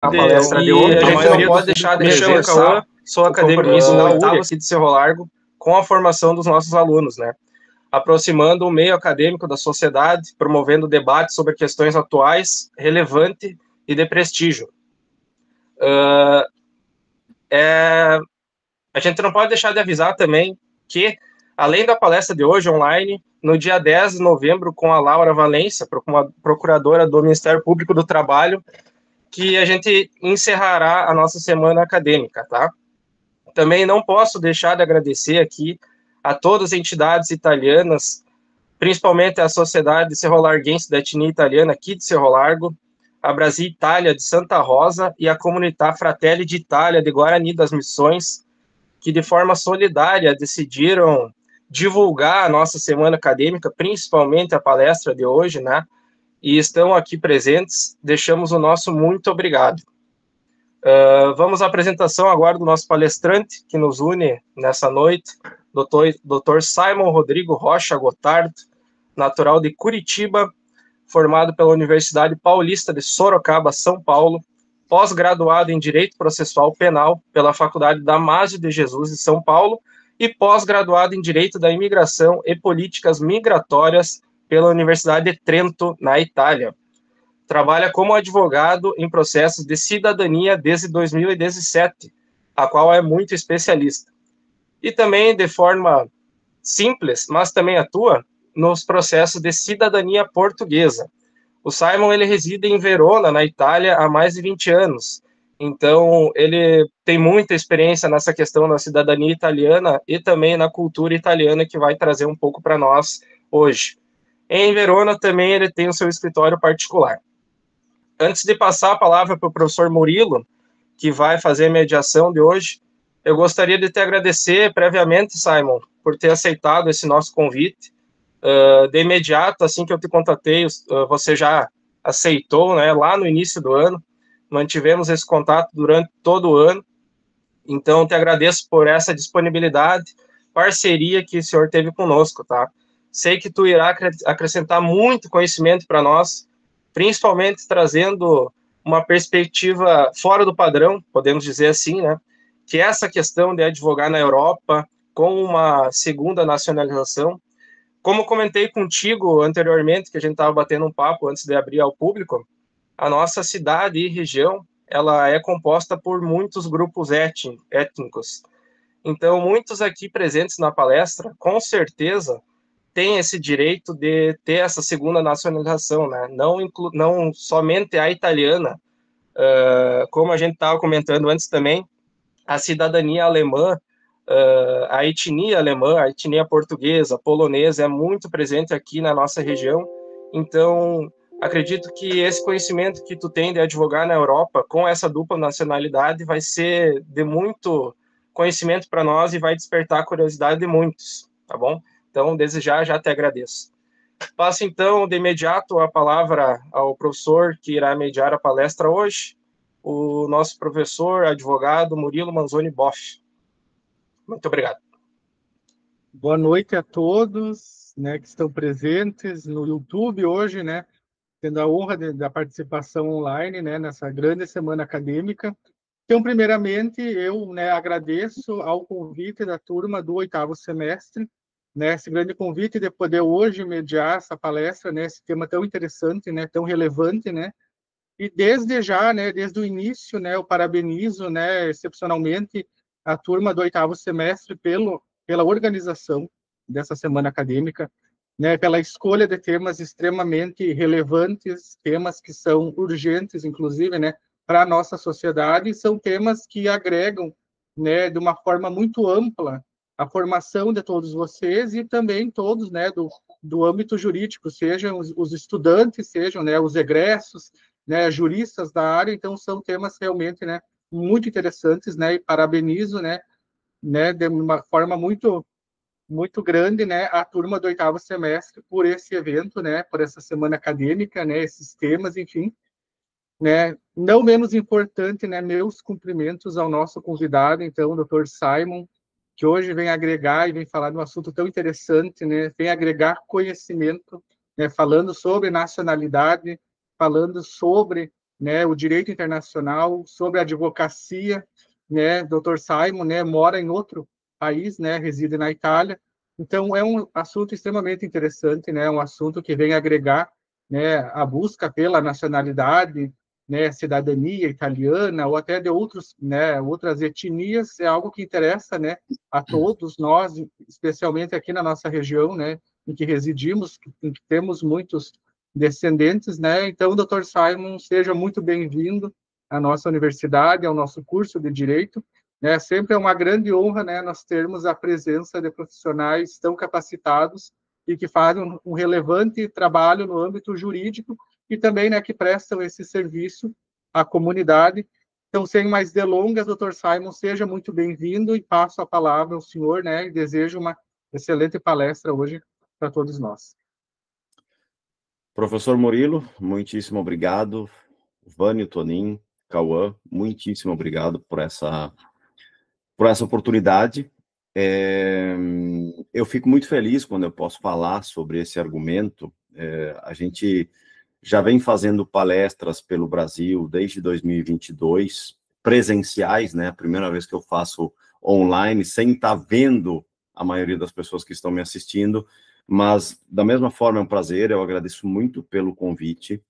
a palestra de hoje. A gente não pode deixar de reforçar sou academista da URI aqui de Cerro Largo com a formação dos nossos alunos, né? Aproximando o meio acadêmico da sociedade, promovendo debate sobre questões atuais, relevante e de prestígio. A gente não pode deixar de avisar também que, além da palestra de hoje online, no dia 10 de novembro, com a Laura Valência, procuradora do Ministério Público do Trabalho, que a gente encerrará a nossa semana acadêmica, tá? Também não posso deixar de agradecer aqui a todas as entidades italianas, principalmente a Sociedade Cerro-Larguense da Etnia Italiana aqui de Cerro Largo, a Brasil Itália de Santa Rosa e a Comunità Fratelli d'Italia de Guarani das Missões, que de forma solidária decidiram divulgar a nossa semana acadêmica, principalmente a palestra de hoje, né? E estão aqui presentes. Deixamos o nosso muito obrigado. Vamos à apresentação agora do nosso palestrante, que nos une nessa noite, Dr. Simon Rodrigo Rocha Gotardo, natural de Curitiba, formado pela Universidade Paulista de Sorocaba, São Paulo, pós-graduado em Direito Processual Penal pela Faculdade Damásio de Jesus de São Paulo e pós-graduado em Direito da Imigração e Políticas Migratórias pela Universidade de Trento, na Itália. Trabalha como advogado em processos de cidadania desde 2017, a qual é muito especialista. E também, de forma simples, mas também atua nos processos de cidadania portuguesa. O Simon, ele reside em Verona, na Itália, há mais de 20 anos. Então, ele tem muita experiência nessa questão da cidadania italiana e também na cultura italiana, que vai trazer um pouco para nós hoje. Em Verona, também, ele tem o seu escritório particular. Antes de passar a palavra para o professor Murilo, que vai fazer a mediação de hoje, eu gostaria de te agradecer previamente, Simon, por ter aceitado esse nosso convite. De imediato, assim que eu te contatei, você já aceitou, né, lá no início do ano, mantivemos esse contato durante todo o ano, então te agradeço por essa disponibilidade, parceria que o senhor teve conosco, tá? Sei que tu irá acrescentar muito conhecimento para nós, principalmente trazendo uma perspectiva fora do padrão, podemos dizer assim, né, que é essa questão de advogar na Europa com uma segunda nacionalização. Como comentei contigo anteriormente, que a gente estava batendo um papo antes de abrir ao público, a nossa cidade e região, ela é composta por muitos grupos étnicos. Então, muitos aqui presentes na palestra, com certeza, têm esse direito de ter essa segunda nacionalização, né? Não somente a italiana, como a gente estava comentando antes também, a cidadania alemã, a etnia alemã, a etnia portuguesa, polonesa é muito presente aqui na nossa região. Então, acredito que esse conhecimento que tu tem de advogar na Europa com essa dupla nacionalidade vai ser de muito conhecimento para nós e vai despertar a curiosidade de muitos, tá bom? Então, desde já te agradeço. Passo, então, de imediato a palavra ao professor que irá mediar a palestra hoje, o nosso professor, advogado Murilo Manzoni Boff. Muito obrigado. Boa noite a todos, né, que estão presentes no YouTube hoje, né, tendo a honra da participação online, né, nessa grande semana acadêmica. Então, primeiramente, eu, né, agradeço ao convite da turma do 8º semestre, né, esse grande convite de poder hoje mediar essa palestra, né, esse tema tão interessante, né, tão relevante, né, e desde já, né, desde o início, né, eu parabenizo, né, excepcionalmente a turma do 8º semestre pela organização dessa semana acadêmica, né, pela escolha de temas extremamente relevantes, temas que são urgentes, inclusive, né, para a nossa sociedade, são temas que agregam, né, de uma forma muito ampla a formação de todos vocês e também todos, né, do âmbito jurídico, sejam os estudantes, sejam, né, os egressos, né, juristas da área. Então são temas realmente, né, muito interessantes, né, e parabenizo, né, de uma forma muito grande, né, a turma do 8º semestre por esse evento, né, por essa semana acadêmica, né, esses temas, enfim, né, não menos importante, né, meus cumprimentos ao nosso convidado, então, o Dr. Simon, que hoje vem agregar e vem falar de um assunto tão interessante, né, vem agregar conhecimento, né, falando sobre nacionalidade, falando sobre, né, o direito internacional, sobre a advocacia, né, Dr. Simon, né, mora em outro país, né, reside na Itália, então é um assunto extremamente interessante, né, um assunto que vem agregar, né, a busca pela nacionalidade, né, cidadania italiana ou até de outros, né, outras etnias, é algo que interessa, né, a todos nós, especialmente aqui na nossa região, né, em que residimos, em que temos muitos descendentes, né? Então, Dr. Simon, seja muito bem-vindo à nossa universidade, ao nosso curso de Direito, né? Sempre é uma grande honra, né, nós termos a presença de profissionais tão capacitados e que fazem um relevante trabalho no âmbito jurídico e também, né, que prestam esse serviço à comunidade. Então, sem mais delongas, Dr. Simon, seja muito bem-vindo e passo a palavra ao senhor, né, e desejo uma excelente palestra hoje para todos nós. Professor Murilo, muitíssimo obrigado. Vânio, Tonin, Cauã, muitíssimo obrigado por essa oportunidade. Eu fico muito feliz quando eu posso falar sobre esse argumento. A gente já vem fazendo palestras pelo Brasil desde 2022, presenciais, né? A primeira vez que eu faço online, sem estar vendo a maioria das pessoas que estão me assistindo, mas, da mesma forma, é um prazer, eu agradeço muito pelo convite.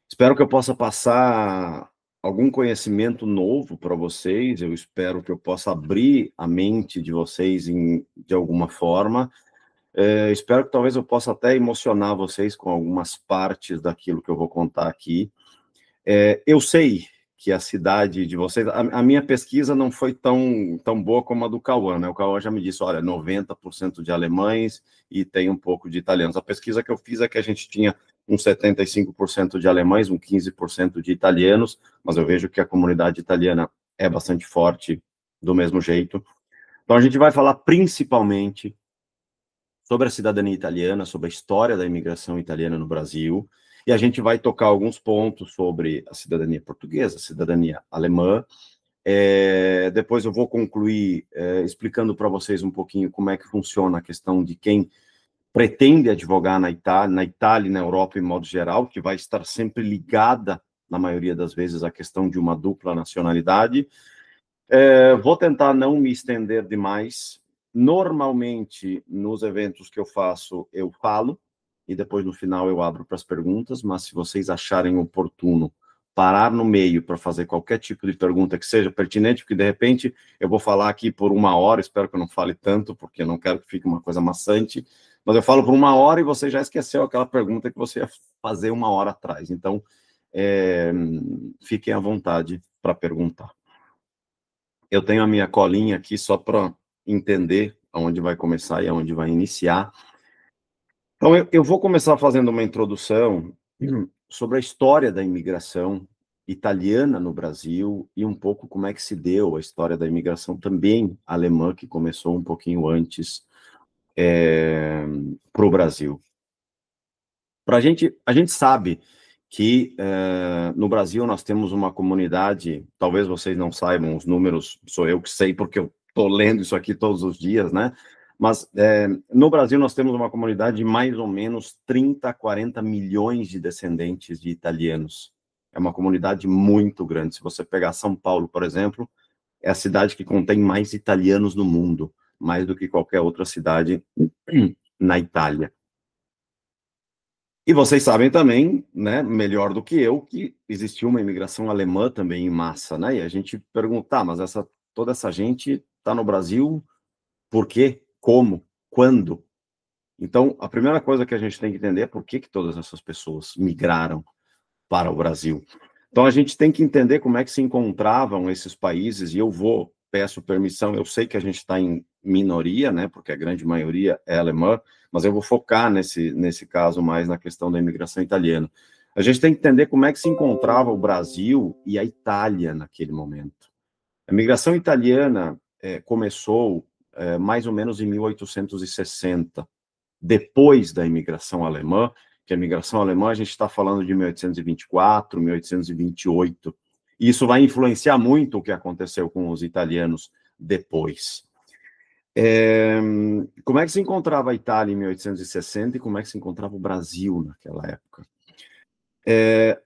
Espero que eu possa passar algum conhecimento novo para vocês, eu espero que eu possa abrir a mente de vocês de alguma forma. Espero que talvez eu possa até emocionar vocês com algumas partes daquilo que eu vou contar aqui. Eu sei que a cidade de vocês... A minha pesquisa não foi tão boa como a do Cauã, né? O Cauã já me disse, olha, 90% de alemães e tem um pouco de italianos. A pesquisa que eu fiz é que a gente tinha uns 75% de alemães, uns 15% de italianos, mas eu vejo que a comunidade italiana é bastante forte do mesmo jeito. Então, a gente vai falar principalmente sobre a cidadania italiana, sobre a história da imigração italiana no Brasil, e a gente vai tocar alguns pontos sobre a cidadania portuguesa, a cidadania alemã. Depois eu vou concluir explicando para vocês um pouquinho como é que funciona a questão de quem pretende advogar na Itália e na Europa em modo geral, que vai estar sempre ligada, na maioria das vezes, à questão de uma dupla nacionalidade. Vou tentar não me estender demais. Normalmente, nos eventos que eu faço, eu falo, e depois, no final, eu abro para as perguntas, mas se vocês acharem oportuno parar no meio para fazer qualquer tipo de pergunta que seja pertinente, porque, de repente, eu vou falar aqui por 1 hora, espero que eu não fale tanto, porque eu não quero que fique uma coisa maçante, mas eu falo por 1 hora e você já esqueceu aquela pergunta que você ia fazer 1 hora atrás. Então, fiquem à vontade para perguntar. Eu tenho a minha colinha aqui só para entender aonde vai começar e aonde vai iniciar. Então, eu vou começar fazendo uma introdução sobre a história da imigração italiana no Brasil e um pouco como é que se deu a história da imigração também alemã, que começou um pouquinho antes para o Brasil. A gente sabe que no Brasil nós temos uma comunidade, talvez vocês não saibam os números, sou eu que sei porque eu estou lendo isso aqui todos os dias, né? Mas no Brasil nós temos uma comunidade de mais ou menos 30 a 40 milhões de descendentes de italianos. É uma comunidade muito grande. Se você pegar São Paulo, por exemplo, é a cidade que contém mais italianos no mundo, mais do que qualquer outra cidade na Itália. E vocês sabem também, né, melhor do que eu, que existiu uma imigração alemã também em massa, né? E a gente pergunta, mas toda essa gente está no Brasil, por quê? Como? Quando? Então, a primeira coisa que a gente tem que entender é por que todas essas pessoas migraram para o Brasil. Então, a gente tem que entender como é que se encontravam esses países, e peço permissão, eu sei que a gente está em minoria, né, porque a grande maioria é alemã, mas eu vou focar nesse caso mais na questão da imigração italiana. A gente tem que entender como é que se encontrava o Brasil e a Itália naquele momento. A imigração italiana começou mais ou menos em 1860, depois da imigração alemã, que a imigração alemã a gente está falando de 1824, 1828, e isso vai influenciar muito o que aconteceu com os italianos depois. Como é que se encontrava a Itália em 1860 e como é que se encontrava o Brasil naquela época?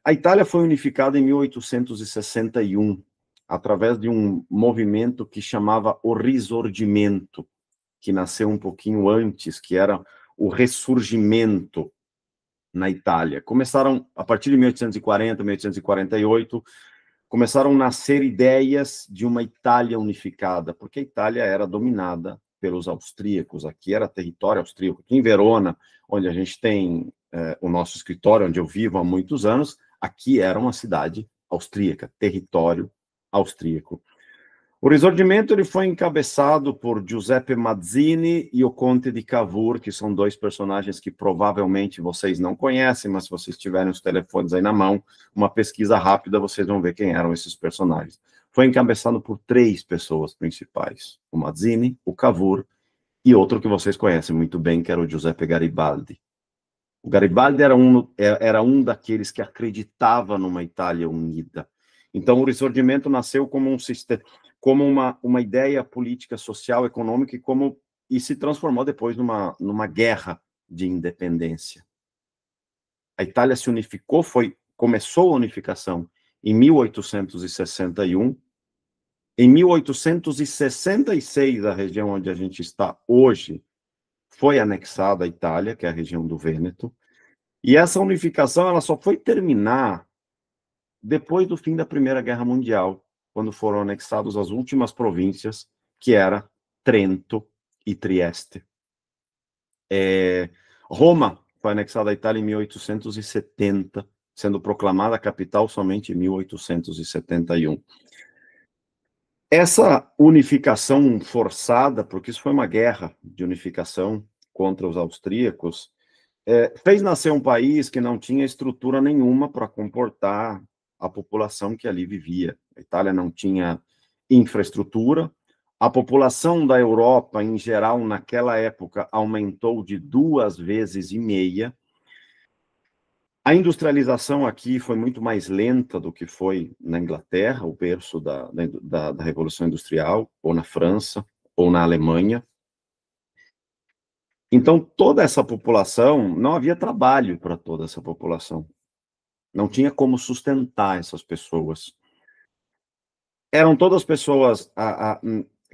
A Itália foi unificada em 1861, através de um movimento que chamava o Risorgimento, que nasceu um pouquinho antes, que era o ressurgimento na Itália. Começaram, a partir de 1840, 1848, começaram a nascer ideias de uma Itália unificada, porque a Itália era dominada pelos austríacos, aqui era território austríaco. Aqui em Verona, onde a gente tem o nosso escritório, onde eu vivo há muitos anos, aqui era uma cidade austríaca, território austríaco. O Risorgimento ele foi encabeçado por Giuseppe Mazzini e o Conte di Cavour, que são dois personagens que provavelmente vocês não conhecem, mas se vocês tiverem os telefones aí na mão, uma pesquisa rápida, vocês vão ver quem eram esses personagens. Foi encabeçado por 3 pessoas principais, o Mazzini, o Cavour e outro que vocês conhecem muito bem, que era o Giuseppe Garibaldi. O Garibaldi era um daqueles que acreditava numa Itália unida. Então, o Risorgimento nasceu como um sistema, como uma ideia política, social, econômica, e se transformou depois numa guerra de independência. A Itália se unificou, começou a unificação em 1861. Em 1866, a região onde a gente está hoje foi anexada à Itália, que é a região do Vêneto, e essa unificação ela só foi terminar depois do fim da Primeira Guerra Mundial, quando foram anexados as últimas províncias, que era Trento e Trieste. Roma foi anexada à Itália em 1870, sendo proclamada capital somente em 1871. Essa unificação forçada, porque isso foi uma guerra de unificação contra os austríacos, fez nascer um país que não tinha estrutura nenhuma para comportar a população que ali vivia. A Itália não tinha infraestrutura, a população da Europa, em geral, naquela época, aumentou de 2,5 vezes. A industrialização aqui foi muito mais lenta do que foi na Inglaterra, o berço da Revolução Industrial, ou na França, ou na Alemanha. Então, toda essa população, não havia trabalho para toda essa população. Não tinha como sustentar essas pessoas. Eram todas pessoas...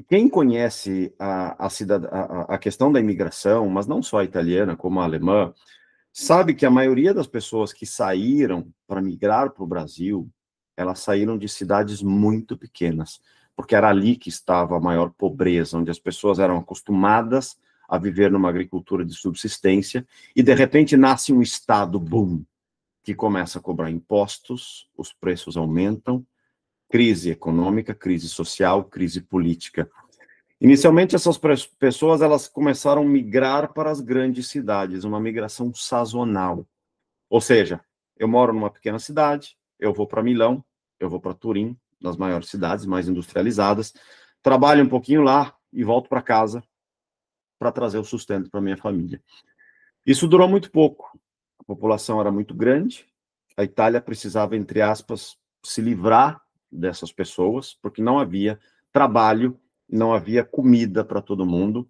Quem conhece a questão da imigração, mas não só a italiana, como a alemã, sabe que a maioria das pessoas que saíram para migrar para o Brasil, elas saíram de cidades muito pequenas, porque era ali que estava a maior pobreza, onde as pessoas eram acostumadas a viver numa agricultura de subsistência, e de repente nasce um estado boom, que começa a cobrar impostos, os preços aumentam, crise econômica, crise social, crise política. Inicialmente, essas pessoas elas começaram a migrar para as grandes cidades, uma migração sazonal. Ou seja, eu moro numa pequena cidade, eu vou para Milão, eu vou para Turim, nas maiores cidades, mais industrializadas, trabalho um pouquinho lá e volto para casa para trazer o sustento para minha família. Isso durou muito pouco. A população era muito grande, a Itália precisava, entre aspas, se livrar dessas pessoas, porque não havia trabalho, não havia comida para todo mundo.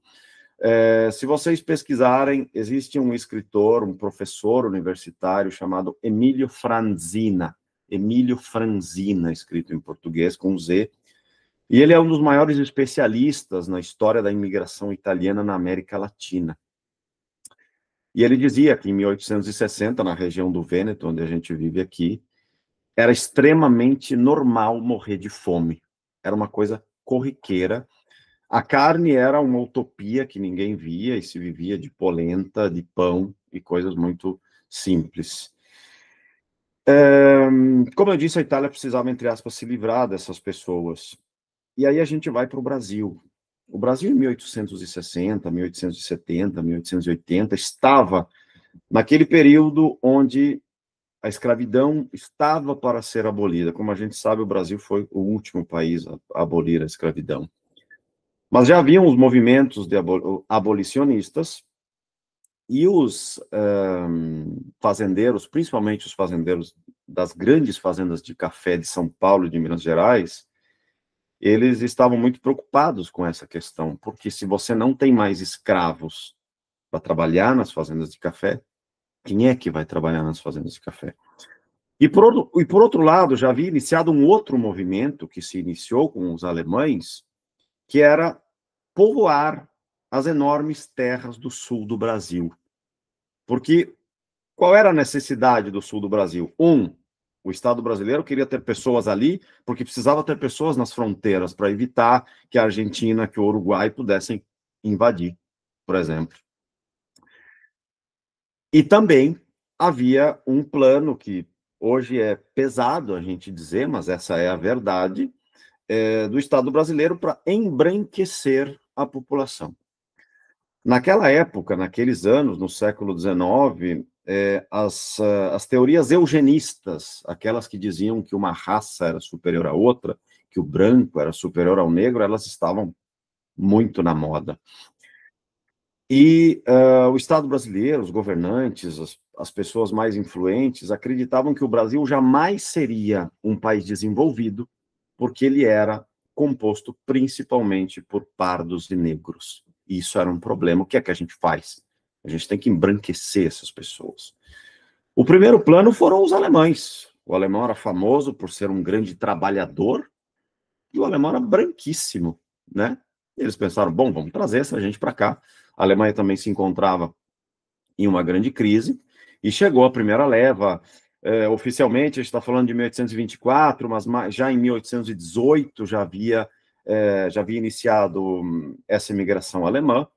Se vocês pesquisarem, existe um escritor, um professor universitário chamado Emílio Franzina, escrito em português com Z, e ele é um dos maiores especialistas na história da imigração italiana na América Latina. E ele dizia que em 1860, na região do Vêneto, onde a gente vive aqui, era extremamente normal morrer de fome. Era uma coisa corriqueira. A carne era uma utopia que ninguém via e se vivia de polenta, de pão e coisas muito simples. Como eu disse, a Itália precisava, entre aspas, se livrar dessas pessoas. E aí a gente vai para o Brasil. O Brasil, em 1860, 1870, 1880, estava naquele período onde a escravidão estava para ser abolida. Como a gente sabe, o Brasil foi o último país a abolir a escravidão. Mas já haviam os movimentos de abolicionistas, e os fazendeiros, principalmente os fazendeiros das grandes fazendas de café de São Paulo e de Minas Gerais, eles estavam muito preocupados com essa questão, porque se você não tem mais escravos para trabalhar nas fazendas de café, quem é que vai trabalhar nas fazendas de café? E por outro lado, já havia iniciado um outro movimento que se iniciou com os alemães, que era povoar as enormes terras do sul do Brasil. Porque qual era a necessidade do sul do Brasil? O Estado brasileiro queria ter pessoas ali, porque precisava ter pessoas nas fronteiras para evitar que a Argentina, que o Uruguai pudessem invadir, por exemplo. E também havia um plano que hoje é pesado a gente dizer, mas essa é a verdade, do Estado brasileiro para embranquecer a população. Naquela época, naqueles anos, no século XIX, as teorias eugenistas, aquelas que diziam que uma raça era superior à outra, que o branco era superior ao negro, elas estavam muito na moda. E o Estado brasileiro, os governantes, as pessoas mais influentes, acreditavam que o Brasil jamais seria um país desenvolvido, porque ele era composto principalmente por pardos e negros. E isso era um problema. O que é que a gente faz? A gente tem que embranquecer essas pessoas. O primeiro plano foram os alemães. O alemão era famoso por ser um grande trabalhador, e o alemão era branquíssimo, né? Eles pensaram, bom, vamos trazer essa gente para cá. A Alemanha também se encontrava em uma grande crise, e chegou a primeira leva. Oficialmente, a gente está falando de 1824, mas já em 1818 já havia iniciado essa imigração alemã,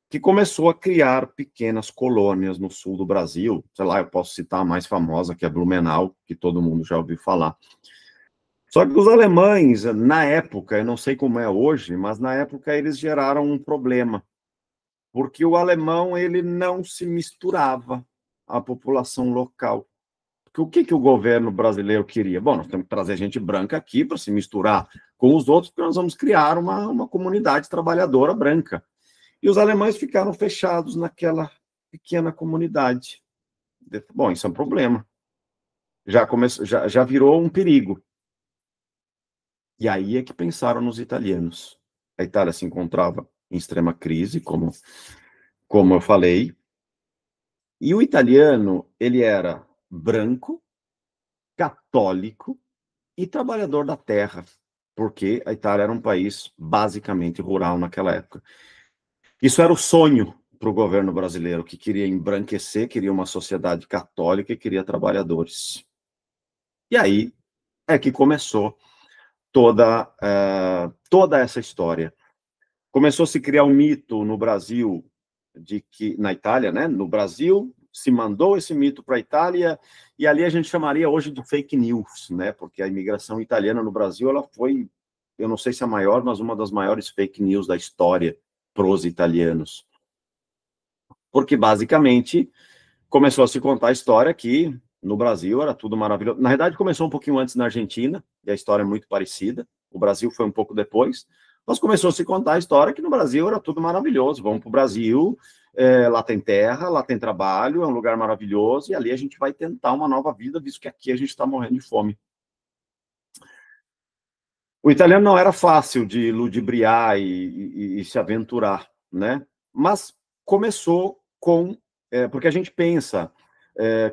que começou a criar pequenas colônias no sul do Brasil. Sei lá, eu posso citar a mais famosa, que é Blumenau, que todo mundo já ouviu falar. Só que os alemães, na época, eu não sei como é hoje, mas na época eles geraram um problema, porque o alemão ele não se misturava à população local. Porque o que o governo brasileiro queria? Bom, nós temos que trazer gente branca aqui para se misturar com os outros, porque nós vamos criar uma comunidade trabalhadora branca. E os alemães ficaram fechados naquela pequena comunidade. Bom, isso é um problema. Já virou um perigo. E aí é que pensaram nos italianos. A Itália se encontrava em extrema crise, como eu falei, e o italiano, ele era branco, católico e trabalhador da terra, porque a Itália era um país basicamente rural naquela época. Isso era o sonho para o governo brasileiro, que queria embranquecer, queria uma sociedade católica e queria trabalhadores. E aí é que começou toda essa história. Começou a se criar um mito no Brasil, na Itália, né? No Brasil, se mandou esse mito para a Itália, e ali a gente chamaria hoje de fake news, né? Porque a imigração italiana no Brasil, ela foi, eu não sei se a maior, mas uma das maiores fake news da história para os italianos. Porque, basicamente, começou a se contar a história que no Brasil era tudo maravilhoso. Na verdade, começou um pouquinho antes na Argentina, e a história é muito parecida. O Brasil foi um pouco depois. Mas começou a se contar a história que no Brasil era tudo maravilhoso. Vamos para o Brasil, lá tem terra, lá tem trabalho, é um lugar maravilhoso, e ali a gente vai tentar uma nova vida, visto que aqui a gente está morrendo de fome. O italiano não era fácil de ludibriar e se aventurar, né? Mas começou com... porque a gente pensa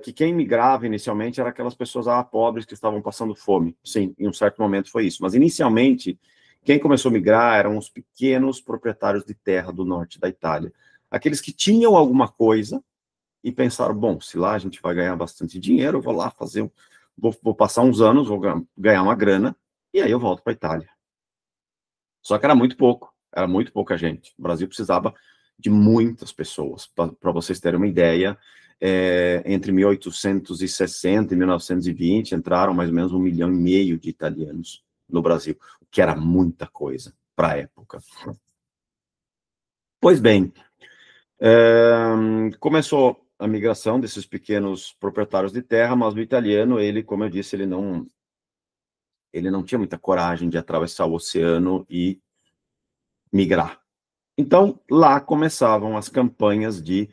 que quem migrava inicialmente eram aquelas pessoas pobres que estavam passando fome. Sim, em um certo momento foi isso. Mas inicialmente, quem começou a migrar eram os pequenos proprietários de terra do norte da Itália. Aqueles que tinham alguma coisa e pensaram, bom, se lá a gente vai ganhar bastante dinheiro, eu vou lá fazer... Vou passar uns anos, vou ganhar uma grana, e aí eu volto para a Itália. Só que era muito pouca gente. O Brasil precisava de muitas pessoas. Para vocês terem uma ideia, entre 1860 e 1920 entraram mais ou menos 1,5 milhão de italianos no Brasil, o que era muita coisa para a época. Pois bem, começou a migração desses pequenos proprietários de terra, mas o italiano, ele, como eu disse, ele não tinha muita coragem de atravessar o oceano e migrar. Então, lá começavam as campanhas de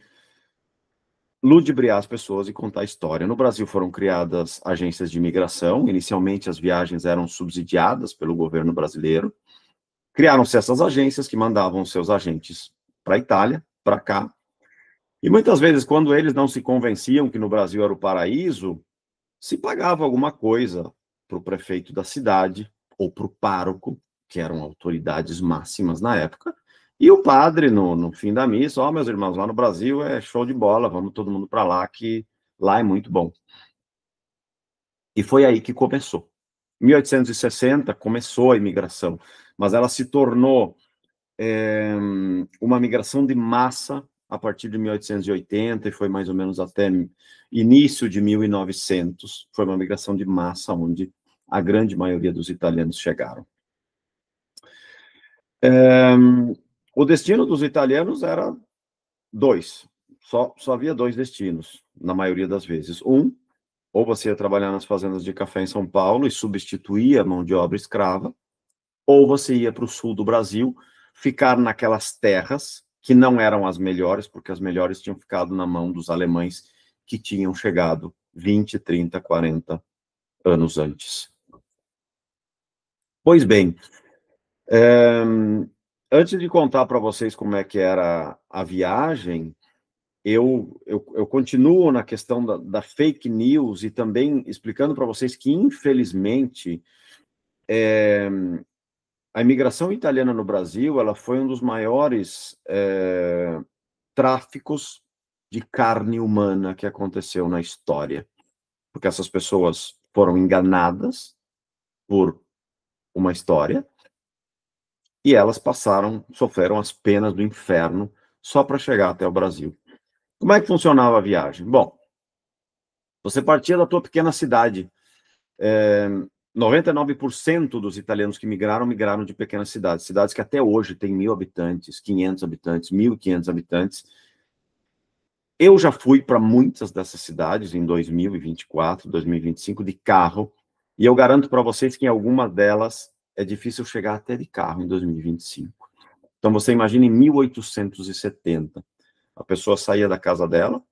ludibriar as pessoas e contar a história. No Brasil foram criadas agências de imigração. Inicialmente, as viagens eram subsidiadas pelo governo brasileiro. Criaram-se essas agências que mandavam seus agentes para a Itália, para cá. E muitas vezes, quando eles não se convenciam que no Brasil era o paraíso, se pagava alguma coisa para o prefeito da cidade ou para o pároco, que eram autoridades máximas na época, e o padre, no fim da missa, ó, meus irmãos, lá no Brasil é show de bola, vamos todo mundo para lá, que lá é muito bom. E foi aí que começou. Em 1860 começou a imigração, mas ela se tornou uma migração de massa a partir de 1880 e foi mais ou menos até início de 1900. Foi uma migração de massa onde a grande maioria dos italianos chegaram. O destino dos italianos era dois. Só havia dois destinos, na maioria das vezes. Ou você ia trabalhar nas fazendas de café em São Paulo e substituía a mão de obra escrava, ou você ia para o sul do Brasil, ficar naquelas terras que não eram as melhores, porque as melhores tinham ficado na mão dos alemães que tinham chegado 20, 30, 40 anos antes. Pois bem, antes de contar para vocês como é que era a viagem, eu continuo na questão da fake news e também explicando para vocês que, infelizmente, a imigração italiana no Brasil, ela foi um dos maiores tráficos de carne humana que aconteceu na história. Porque essas pessoas foram enganadas por uma história e elas sofreram as penas do inferno só para chegar até o Brasil. Como é que funcionava a viagem? Bom, você partia da tua pequena cidade. 99% dos italianos que migraram de pequenas cidades. Cidades que até hoje têm 1.000 habitantes, 500 habitantes, 1.500 habitantes. Eu já fui para muitas dessas cidades em 2024, 2025, de carro, e eu garanto para vocês que em alguma delas é difícil chegar até de carro em 2025. Então você imagina em 1870, a pessoa saía da casa dela,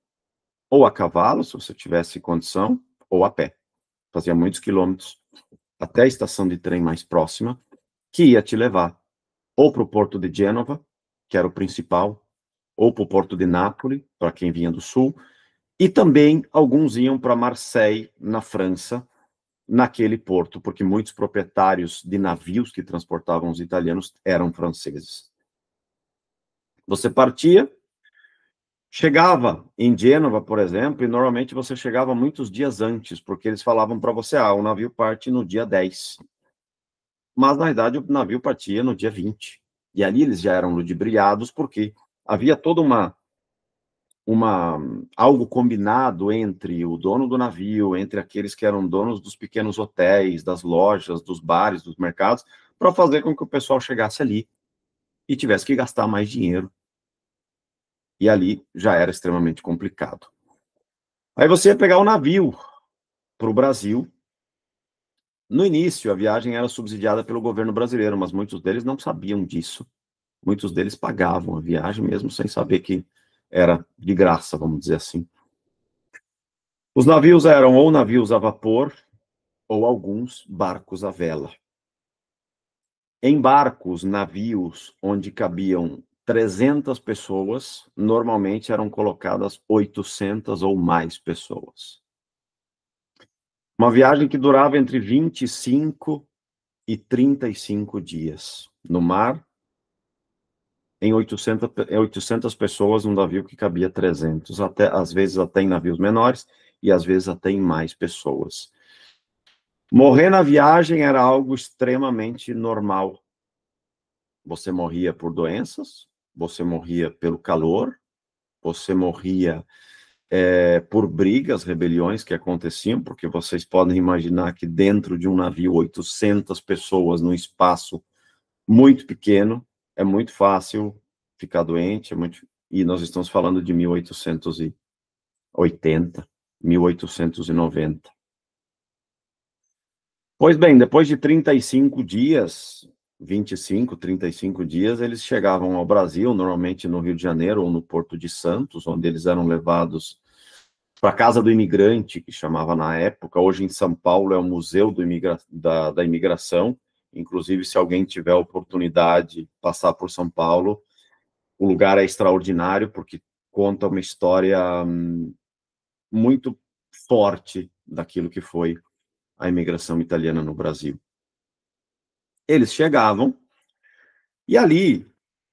ou a cavalo, se você tivesse condição, ou a pé. Fazia muitos quilômetros até a estação de trem mais próxima, que ia te levar ou para o porto de Gênova, que era o principal, ou para o porto de Nápoles, para quem vinha do sul, e também alguns iam para Marseille, na França, naquele porto, porque muitos proprietários de navios que transportavam os italianos eram franceses. Você partia, chegava em Gênova, por exemplo, e normalmente você chegava muitos dias antes, porque eles falavam para você, o navio parte no dia 10. Mas, na verdade, o navio partia no dia 20. E ali eles já eram ludibriados, porque havia toda algo combinado entre o dono do navio, entre aqueles que eram donos dos pequenos hotéis, das lojas, dos bares, dos mercados, para fazer com que o pessoal chegasse ali e tivesse que gastar mais dinheiro. E ali já era extremamente complicado. Aí você ia pegar o navio para o Brasil. No início, a viagem era subsidiada pelo governo brasileiro, mas muitos deles não sabiam disso. Muitos deles pagavam a viagem mesmo sem saber que era de graça, vamos dizer assim. Os navios eram ou navios a vapor ou alguns barcos à vela. Em barcos, navios onde cabiam 300 pessoas, normalmente eram colocadas 800 ou mais pessoas. Uma viagem que durava entre 25 e 35 dias no mar, em 800 pessoas, num navio que cabia 300, às vezes até em navios menores e às vezes até em mais pessoas. Morrer na viagem era algo extremamente normal. Você morria por doenças, você morria pelo calor, você morria por brigas, rebeliões que aconteciam, porque vocês podem imaginar que dentro de um navio, 800 pessoas num espaço muito pequeno, é muito fácil ficar doente, e nós estamos falando de 1880, 1890. Pois bem, depois de 35 dias, 25, 35 dias, eles chegavam ao Brasil, normalmente no Rio de Janeiro ou no Porto de Santos, onde eles eram levados para a Casa do Imigrante, que chamava na época. Hoje em São Paulo é o Museu da Imigração. Inclusive, se alguém tiver a oportunidade de passar por São Paulo, o lugar é extraordinário, porque conta uma história muito forte daquilo que foi a imigração italiana no Brasil. Eles chegavam e ali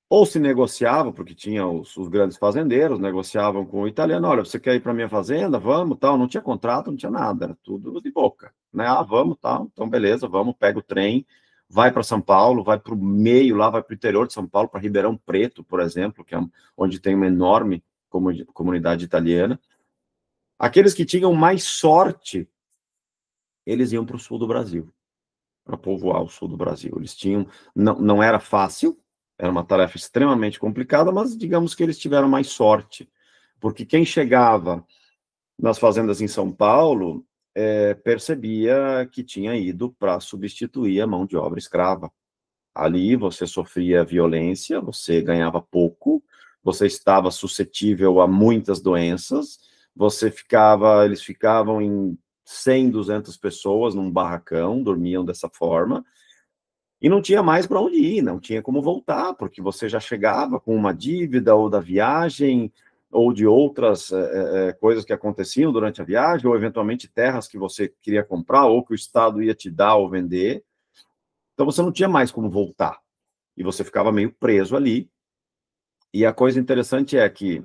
ou se negociava, porque tinha os grandes fazendeiros, negociavam com o italiano, olha, você quer ir para minha fazenda? Vamos, tal. Não tinha contrato, não tinha nada, era tudo de boca, né? Ah, vamos, tal. Então, beleza, vamos, pega o trem, vai para São Paulo, vai para o meio lá, vai para o interior de São Paulo, para Ribeirão Preto, por exemplo, que é onde tem uma enorme comunidade italiana. Aqueles que tinham mais sorte, eles iam para o sul do Brasil, para povoar o sul do Brasil. Eles tinham, não era fácil, era uma tarefa extremamente complicada, mas digamos que eles tiveram mais sorte, porque quem chegava nas fazendas em São Paulo percebia que tinha ido para substituir a mão de obra escrava. Ali você sofria violência, você ganhava pouco, você estava suscetível a muitas doenças, eles ficavam em 100, 200 pessoas num barracão, dormiam dessa forma, e não tinha mais para onde ir, não tinha como voltar, porque você já chegava com uma dívida ou da viagem, ou de outras coisas que aconteciam durante a viagem, ou eventualmente terras que você queria comprar, ou que o Estado ia te dar ou vender. Então você não tinha mais como voltar, e você ficava meio preso ali. E a coisa interessante é que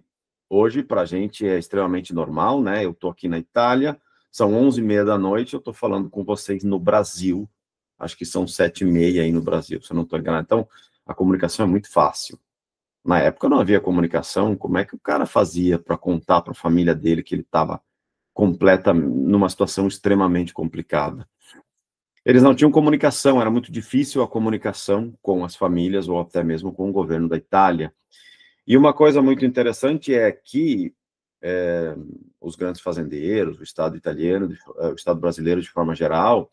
hoje, para a gente, é extremamente normal, né? Eu estou aqui na Itália, são 11h30 da noite, eu estou falando com vocês no Brasil, acho que são 7h30 aí no Brasil, se eu não estou enganado. Então, a comunicação é muito fácil. Na época não havia comunicação, como é que o cara fazia para contar para a família dele que ele estava numa situação extremamente complicada? Eles não tinham comunicação, era muito difícil a comunicação com as famílias ou até mesmo com o governo da Itália. E uma coisa muito interessante é que os grandes fazendeiros, o Estado italiano, o Estado brasileiro de forma geral,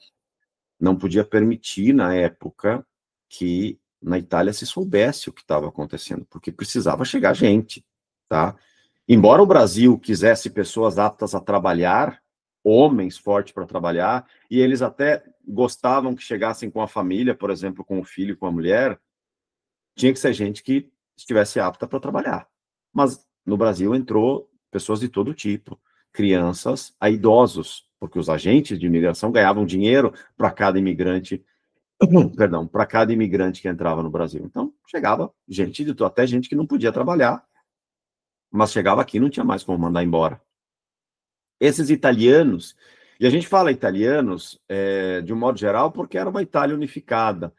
não podia permitir, na época, que na Itália se soubesse o que estava acontecendo, porque precisava chegar gente, tá? Embora o Brasil quisesse pessoas aptas a trabalhar, homens fortes para trabalhar, e eles até gostavam que chegassem com a família, por exemplo, com o filho, com a mulher, tinha que ser gente que estivesse apta para trabalhar. Mas no Brasil entrou pessoas de todo tipo, crianças a idosos, porque os agentes de imigração ganhavam dinheiro para cada imigrante, perdão, para cada imigrante que entrava no Brasil. Então, chegava gente, até gente que não podia trabalhar, mas chegava aqui e não tinha mais como mandar embora. Esses italianos, e a gente fala italianos de um modo geral porque era uma Itália unificada,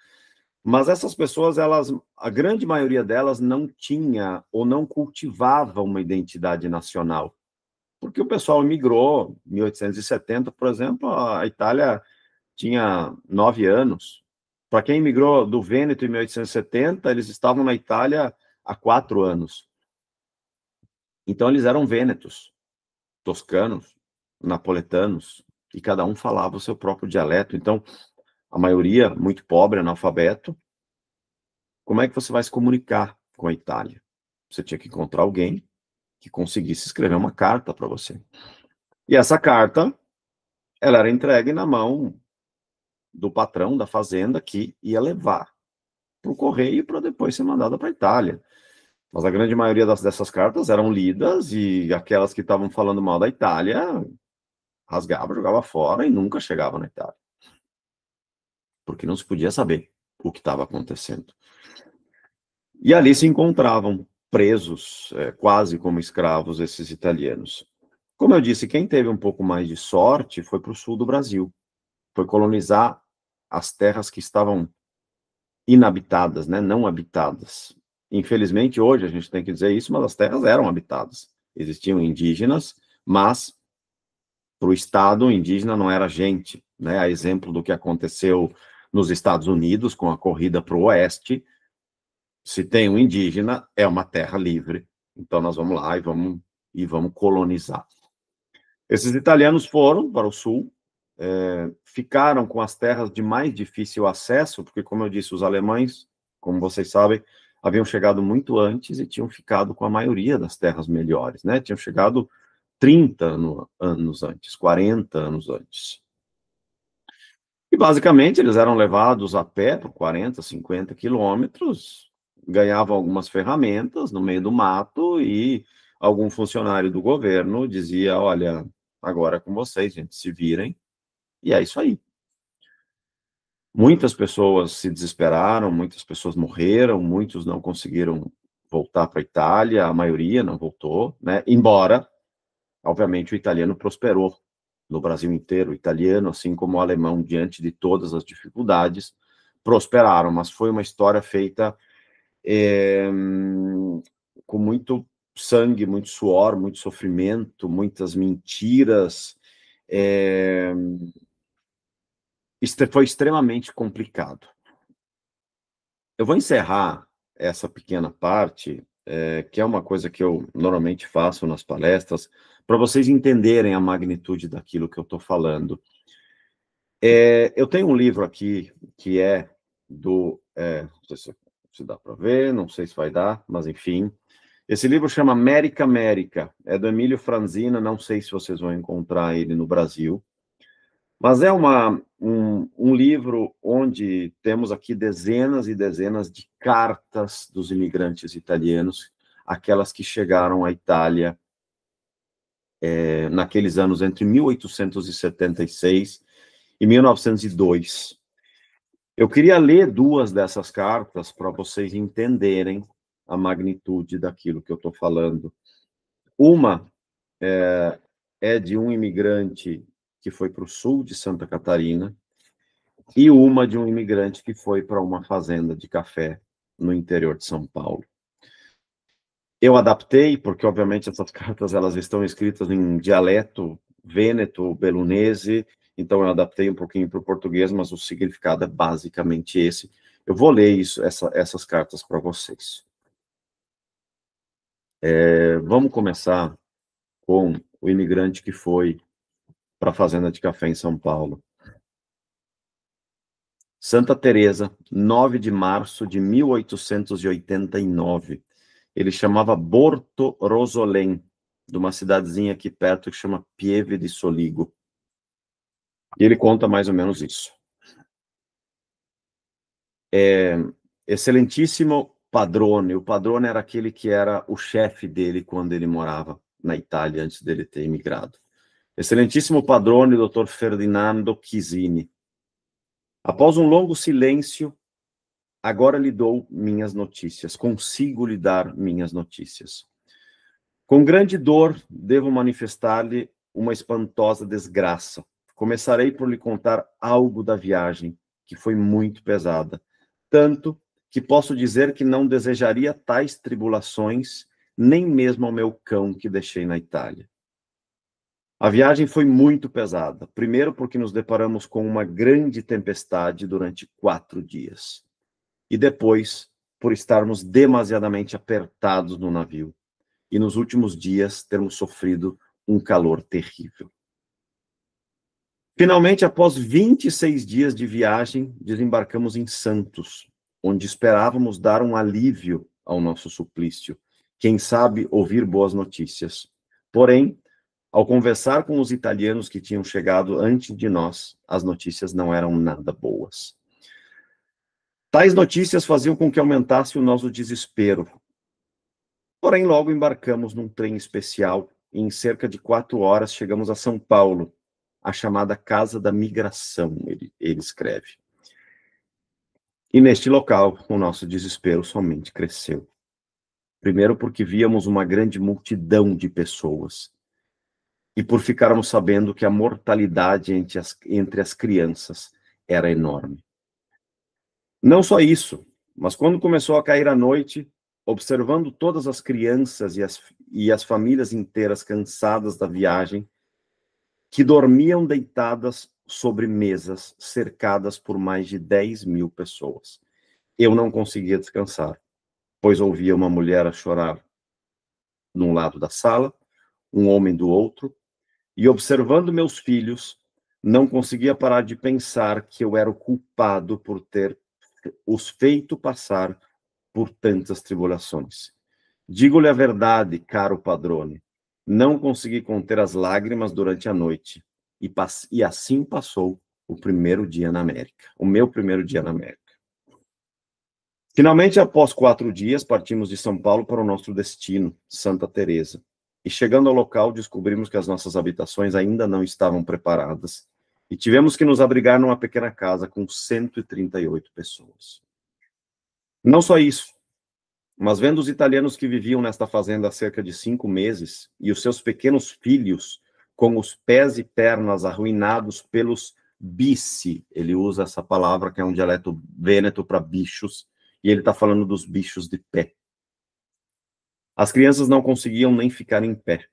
mas essas pessoas, a grande maioria delas não tinha ou não cultivava uma identidade nacional. Porque o pessoal imigrou em 1870, por exemplo, a Itália tinha 9 anos. Para quem imigrou do Vêneto em 1870, eles estavam na Itália há 4 anos. Então, eles eram vênetos, toscanos, napoletanos, e cada um falava o seu próprio dialeto. Então, a maioria muito pobre, analfabeto. Como é que você vai se comunicar com a Itália? Você tinha que encontrar alguém que conseguisse escrever uma carta para você. E essa carta, ela era entregue na mão do patrão da fazenda que ia levar para o correio para depois ser mandada para a Itália. Mas a grande maioria dessas cartas eram lidas e aquelas que estavam falando mal da Itália rasgava, jogava fora e nunca chegava na Itália. Porque não se podia saber o que estava acontecendo. E ali se encontravam presos, quase como escravos, esses italianos. Como eu disse, quem teve um pouco mais de sorte foi para o sul do Brasil. Foi colonizar as terras que estavam inabitadas, né, não habitadas. Infelizmente, hoje a gente tem que dizer isso, mas as terras eram habitadas. Existiam indígenas, mas para o Estado, indígena não era gente, né? A exemplo do que aconteceu nos Estados Unidos com a corrida para o oeste. Se tem um indígena, é uma terra livre. Então nós vamos lá e vamos colonizar. Esses italianos foram para o sul, ficaram com as terras de mais difícil acesso, porque, como eu disse, os alemães, como vocês sabem, haviam chegado muito antes e tinham ficado com a maioria das terras melhores, né? Tinham chegado 30 anos antes, 40 anos antes. E, basicamente, eles eram levados a pé por 40, 50 quilômetros, ganhavam algumas ferramentas no meio do mato e algum funcionário do governo dizia, olha, agora é com vocês, gente, se virem, e é isso aí. Muitas pessoas se desesperaram, muitas pessoas morreram, muitos não conseguiram voltar para a Itália, a maioria não voltou, né? Embora, obviamente, o italiano prosperou no Brasil inteiro. O italiano, assim como o alemão, diante de todas as dificuldades, prosperaram, mas foi uma história feita com muito sangue, muito suor, muito sofrimento, muitas mentiras. Foi extremamente complicado. Eu vou encerrar essa pequena parte, que é uma coisa que eu normalmente faço nas palestras, para vocês entenderem a magnitude daquilo que eu estou falando. Eu tenho um livro aqui que é do... não sei se dá para ver, não sei se vai dar, mas enfim. Esse livro chama América América, é do Emílio Franzina, não sei se vocês vão encontrar ele no Brasil. Mas é um livro onde temos aqui dezenas e dezenas de cartas dos imigrantes italianos, aquelas que chegaram à Itália naqueles anos entre 1876 e 1902. Eu queria ler duas dessas cartas para vocês entenderem a magnitude daquilo que eu estou falando. Uma é de um imigrante que foi para o sul de Santa Catarina, e uma de um imigrante que foi para uma fazenda de café no interior de São Paulo. Eu adaptei, porque obviamente essas cartas elas estão escritas em dialeto vêneto, belunese, então eu adaptei um pouquinho para o português, mas o significado é basicamente esse. Eu vou ler essas cartas para vocês. Vamos começar com o imigrante que foi para a fazenda de café em São Paulo. Santa Teresa, 9 de março de 1889. Ele chamava Borto Rosolém, de uma cidadezinha aqui perto que chama Pieve di Soligo. E ele conta mais ou menos isso. Excelentíssimo padrone. O padrone era aquele que era o chefe dele quando ele morava na Itália, antes dele ter imigrado. Excelentíssimo padrone, Dr. Ferdinando Chisini. Após um longo silêncio, agora lhe dou minhas notícias, consigo lhe dar minhas notícias. Com grande dor, devo manifestar-lhe uma espantosa desgraça. Começarei por lhe contar algo da viagem, que foi muito pesada, tanto que posso dizer que não desejaria tais tribulações, nem mesmo ao meu cão que deixei na Itália. A viagem foi muito pesada, primeiro porque nos deparamos com uma grande tempestade durante 4 dias. E depois, por estarmos demasiadamente apertados no navio, e nos últimos dias termos sofrido um calor terrível. Finalmente, após 26 dias de viagem, desembarcamos em Santos, onde esperávamos dar um alívio ao nosso suplício, quem sabe ouvir boas notícias. Porém, ao conversar com os italianos que tinham chegado antes de nós, as notícias não eram nada boas. Tais notícias faziam com que aumentasse o nosso desespero. Porém, logo embarcamos num trem especial e em cerca de 4 horas chegamos a São Paulo, a chamada Casa da Migração, ele escreve. E neste local, o nosso desespero somente cresceu. Primeiro porque víamos uma grande multidão de pessoas e por ficarmos sabendo que a mortalidade entre as crianças era enorme. Não só isso, mas quando começou a cair a noite, observando todas as crianças e as famílias inteiras cansadas da viagem, que dormiam deitadas sobre mesas cercadas por mais de 10.000 pessoas. Eu não conseguia descansar, pois ouvia uma mulher a chorar num lado da sala, um homem do outro, e observando meus filhos, não conseguia parar de pensar que eu era o culpado por ter os feito passar por tantas tribulações. Digo-lhe a verdade, caro padrone, não consegui conter as lágrimas durante a noite, e assim passou o primeiro dia na América, o meu primeiro dia na América. Finalmente, após 4 dias, partimos de São Paulo para o nosso destino, Santa Teresa. e chegando ao local, descobrimos que as nossas habitações ainda não estavam preparadas e tivemos que nos abrigar numa pequena casa com 138 pessoas. Não só isso, mas vendo os italianos que viviam nesta fazenda há cerca de 5 meses e os seus pequenos filhos com os pés e pernas arruinados pelos bici, ele usa essa palavra que é um dialeto vêneto para bichos, e ele está falando dos bichos de pé. As crianças não conseguiam nem ficar em pé.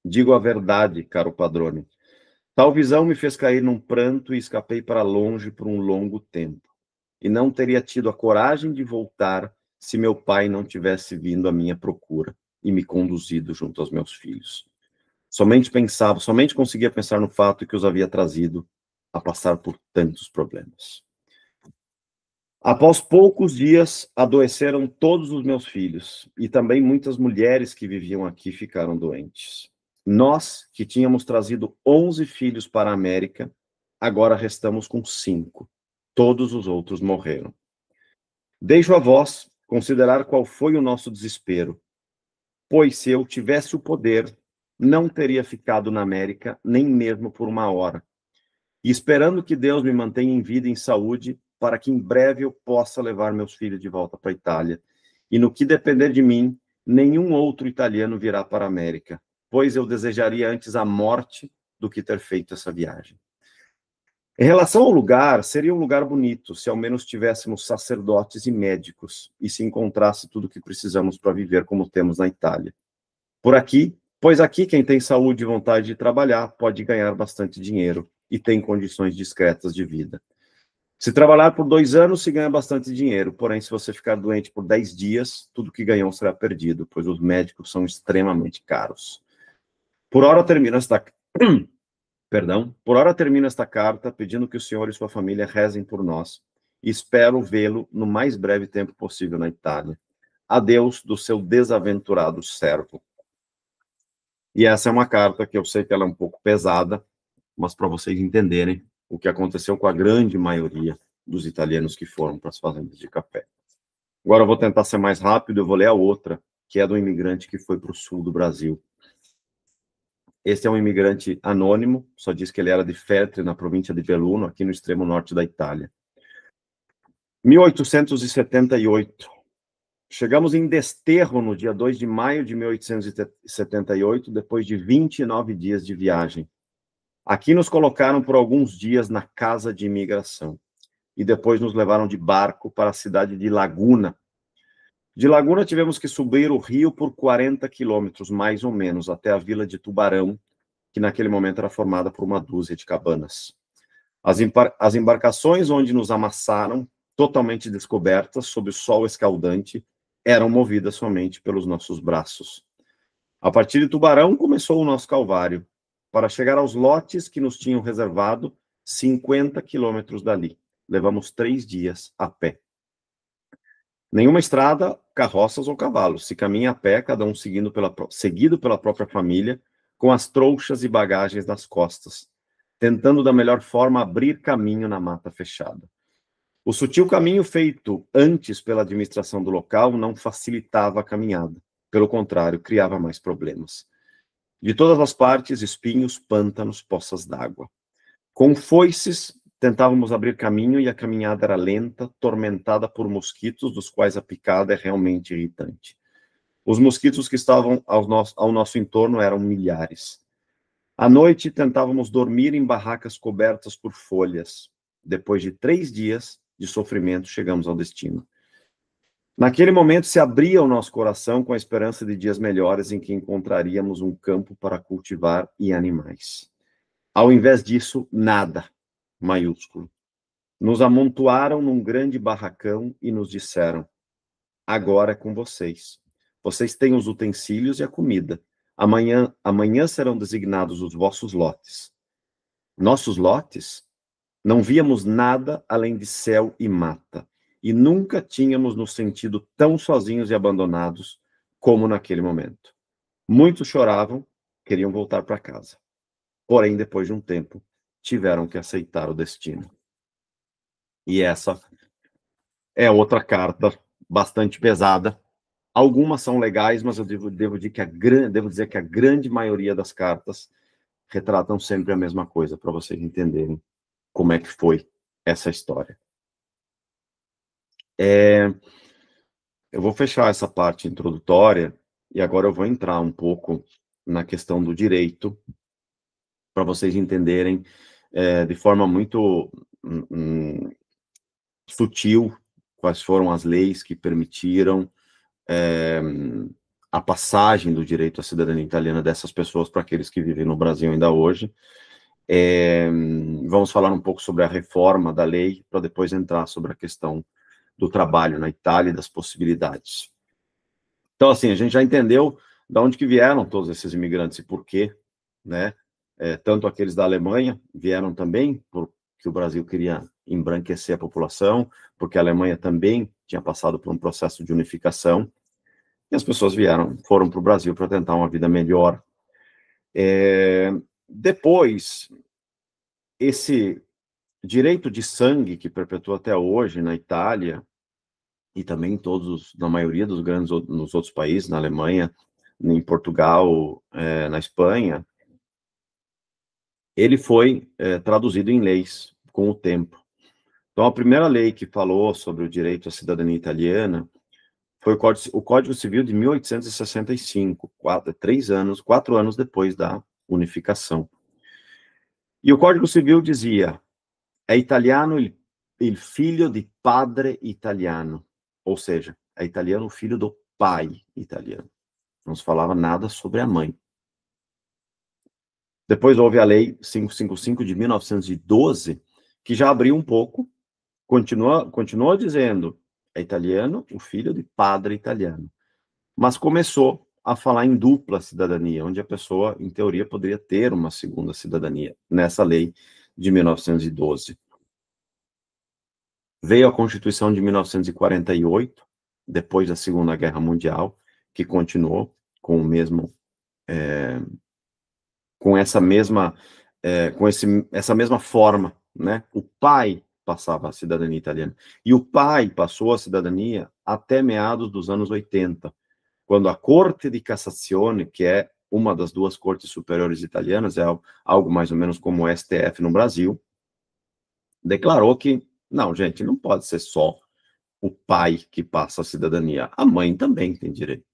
Digo a verdade, caro padrone. Tal visão me fez cair num pranto e escapei para longe por um longo tempo. E não teria tido a coragem de voltar se meu pai não tivesse vindo à minha procura e me conduzido junto aos meus filhos. Somente conseguia pensar no fato que os havia trazido a passar por tantos problemas. Após poucos dias, adoeceram todos os meus filhos, e também muitas mulheres que viviam aqui ficaram doentes. Nós, que tínhamos trazido 11 filhos para a América, agora restamos com 5. Todos os outros morreram. Deixo a vós considerar qual foi o nosso desespero, pois se eu tivesse o poder, não teria ficado na América nem mesmo por uma hora. E esperando que Deus me mantenha em vida e em saúde, para que em breve eu possa levar meus filhos de volta para a Itália. E no que depender de mim, nenhum outro italiano virá para a América, pois eu desejaria antes a morte do que ter feito essa viagem. Em relação ao lugar, seria um lugar bonito, se ao menos tivéssemos sacerdotes e médicos, e se encontrasse tudo o que precisamos para viver como temos na Itália. Pois aqui quem tem saúde e vontade de trabalhar pode ganhar bastante dinheiro e tem condições discretas de vida. Se trabalhar por 2 anos, se ganha bastante dinheiro, porém, se você ficar doente por 10 dias, tudo que ganhou será perdido, pois os médicos são extremamente caros. Por hora termino esta carta pedindo que o senhor e sua família rezem por nós e espero vê-lo no mais breve tempo possível na Itália. Adeus do seu desaventurado servo. E essa é uma carta que eu sei que ela é um pouco pesada, mas para vocês entenderem o que aconteceu com a grande maioria dos italianos que foram para as fazendas de café. Agora eu vou tentar ser mais rápido, eu vou ler a outra, que é do imigrante que foi para o sul do Brasil. Esse é um imigrante anônimo, só diz que ele era de Feltre, na província de Belluno, aqui no extremo norte da Itália. 1878. Chegamos em Desterro no dia 2 de maio de 1878, depois de 29 dias de viagem. Aqui nos colocaram por alguns dias na casa de imigração e depois nos levaram de barco para a cidade de Laguna. De Laguna tivemos que subir o rio por 40 quilômetros, mais ou menos, até a vila de Tubarão, que naquele momento era formada por uma dúzia de cabanas. As embarcações onde nos amassaram, totalmente descobertas, sob o sol escaldante, eram movidas somente pelos nossos braços. A partir de Tubarão começou o nosso calvário, para chegar aos lotes que nos tinham reservado 50 quilômetros dali. Levamos 3 dias a pé. Nenhuma estrada, carroças ou cavalos. Se caminha a pé, cada um seguido pela própria família, com as trouxas e bagagens nas costas, tentando da melhor forma abrir caminho na mata fechada. O sutil caminho feito antes pela administração do local não facilitava a caminhada. Pelo contrário, criava mais problemas. De todas as partes, espinhos, pântanos, poças d'água. Com foices, tentávamos abrir caminho e a caminhada era lenta, tormentada por mosquitos, dos quais a picada é realmente irritante. Os mosquitos que estavam ao nosso entorno eram milhares. À noite, tentávamos dormir em barracas cobertas por folhas. Depois de 3 dias de sofrimento, chegamos ao destino. Naquele momento se abria o nosso coração com a esperança de dias melhores em que encontraríamos um campo para cultivar e animais. Ao invés disso, nada, maiúsculo. Nos amontoaram num grande barracão e nos disseram: agora é com vocês. Vocês têm os utensílios e a comida. Amanhã serão designados os vossos lotes. Nossos lotes? Não víamos nada além de céu e mata. E nunca tínhamos nos sentido tão sozinhos e abandonados como naquele momento. Muitos choravam, queriam voltar para casa. Porém, depois de um tempo, tiveram que aceitar o destino. E essa é outra carta bastante pesada, Algumas são legais, mas eu devo dizer que a grande maioria das cartas retratam sempre a mesma coisa, para vocês entenderem como é que foi essa história. Eu vou fechar essa parte introdutória e agora eu vou entrar um pouco na questão do direito, para vocês entenderem de forma muito sutil quais foram as leis que permitiram a passagem do direito à cidadania italiana dessas pessoas para aqueles que vivem no Brasil ainda hoje. Vamos falar um pouco sobre a reforma da lei, para depois entrar sobre a questão do trabalho na Itália e das possibilidades. Então, assim, a gente já entendeu de onde que vieram todos esses imigrantes e por quê, né? Tanto aqueles da Alemanha vieram também porque o Brasil queria embranquecer a população, porque a Alemanha também tinha passado por um processo de unificação, e as pessoas foram para o Brasil para tentar uma vida melhor. Depois, esse direito de sangue que perpetua até hoje na Itália, e também na maioria dos nos outros países, na Alemanha, em Portugal, na Espanha, ele foi traduzido em leis com o tempo. Então, a primeira lei que falou sobre o direito à cidadania italiana foi o Código Civil de 1865, 4 anos depois da unificação. E o Código Civil dizia: é italiano il figlio di padre italiano, ou seja, é italiano o filho do pai italiano. Não se falava nada sobre a mãe. Depois houve a Lei 555 de 1912, que já abriu um pouco, continuou dizendo, é italiano o filho de padre italiano, mas começou a falar em dupla cidadania, onde a pessoa, em teoria, poderia ter uma segunda cidadania, nessa lei de 1912. Veio a Constituição de 1948, depois da Segunda Guerra Mundial, que continuou com o mesmo, com essa mesma forma, né? O pai passava a cidadania italiana, e o pai passou a cidadania até meados dos anos 80, quando a Corte di Cassazione, que é uma das duas cortes superiores italianas, é algo mais ou menos como o STF no Brasil, declarou que, não, gente, não pode ser só o pai que passa a cidadania, a mãe também tem direito.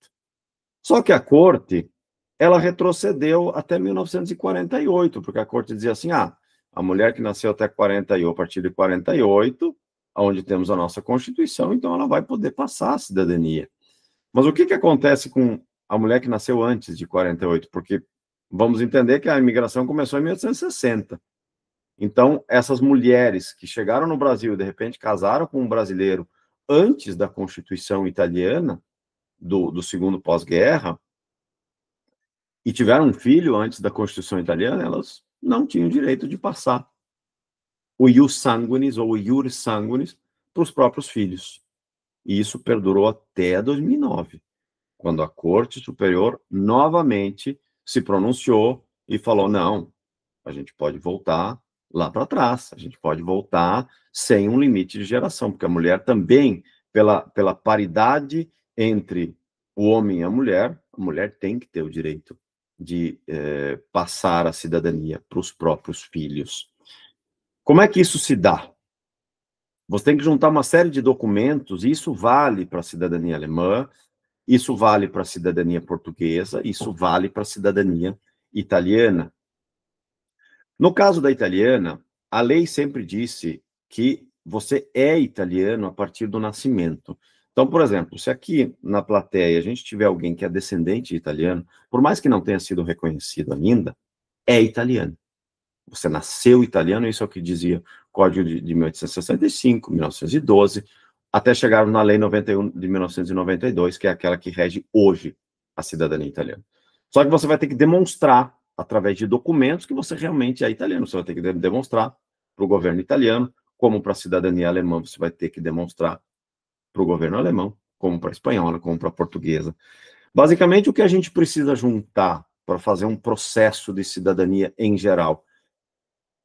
Só que a corte, ela retrocedeu até 1948, porque a corte dizia assim, a mulher que nasceu até 48, a partir de 48, onde temos a nossa Constituição, então ela vai poder passar a cidadania. Mas o que acontece com a mulher que nasceu antes de 48? Porque vamos entender que a imigração começou em 1860. Então, essas mulheres que chegaram no Brasil e, de repente, casaram com um brasileiro antes da Constituição italiana, do segundo pós-guerra, e tiveram um filho antes da Constituição italiana, elas não tinham direito de passar o ius sanguinis ou o iuris sanguinis para os próprios filhos. E isso perdurou até 2009, quando a Corte Superior novamente se pronunciou e falou, não, a gente pode voltar lá para trás, a gente pode voltar sem um limite de geração, porque a mulher também, pela paridade entre o homem e a mulher tem que ter o direito de passar a cidadania para os próprios filhos. Como é que isso se dá? Você tem que juntar uma série de documentos, e isso vale para a cidadania alemã, isso vale para a cidadania portuguesa, isso vale para a cidadania italiana. No caso da italiana, a lei sempre disse que você é italiano a partir do nascimento. Então, por exemplo, se aqui na plateia a gente tiver alguém que é descendente de italiano, por mais que não tenha sido reconhecido ainda, é italiano. Você nasceu italiano, isso é o que dizia o Código de 1865, 1912, até chegar na Lei 91 de 1992, que é aquela que rege hoje a cidadania italiana. Só que você vai ter que demonstrar, através de documentos, que você realmente é italiano. Você vai ter que demonstrar para o governo italiano, como para a cidadania alemã, você vai ter que demonstrar para o governo alemão, como para a espanhola, como para a portuguesa. Basicamente, o que a gente precisa juntar para fazer um processo de cidadania em geral?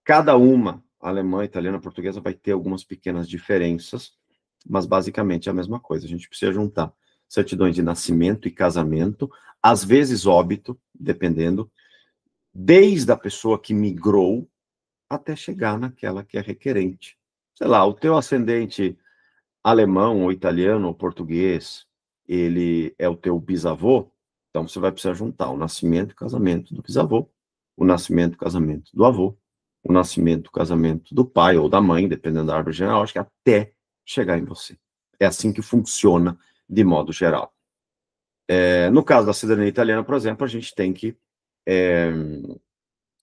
Cada uma, alemã, italiana, portuguesa, vai ter algumas pequenas diferenças, mas basicamente é a mesma coisa. A gente precisa juntar certidões de nascimento e casamento, às vezes óbito, dependendo, desde a pessoa que migrou até chegar naquela que é requerente. Sei lá, o teu ascendente alemão, ou italiano, ou português, ele é o teu bisavô, então você vai precisar juntar o nascimento e casamento do bisavô, o nascimento e casamento do avô, o nascimento e casamento do pai ou da mãe, dependendo da árvore genealógica, até chegar em você. É assim que funciona de modo geral. No caso da cidadania italiana, por exemplo, a gente tem que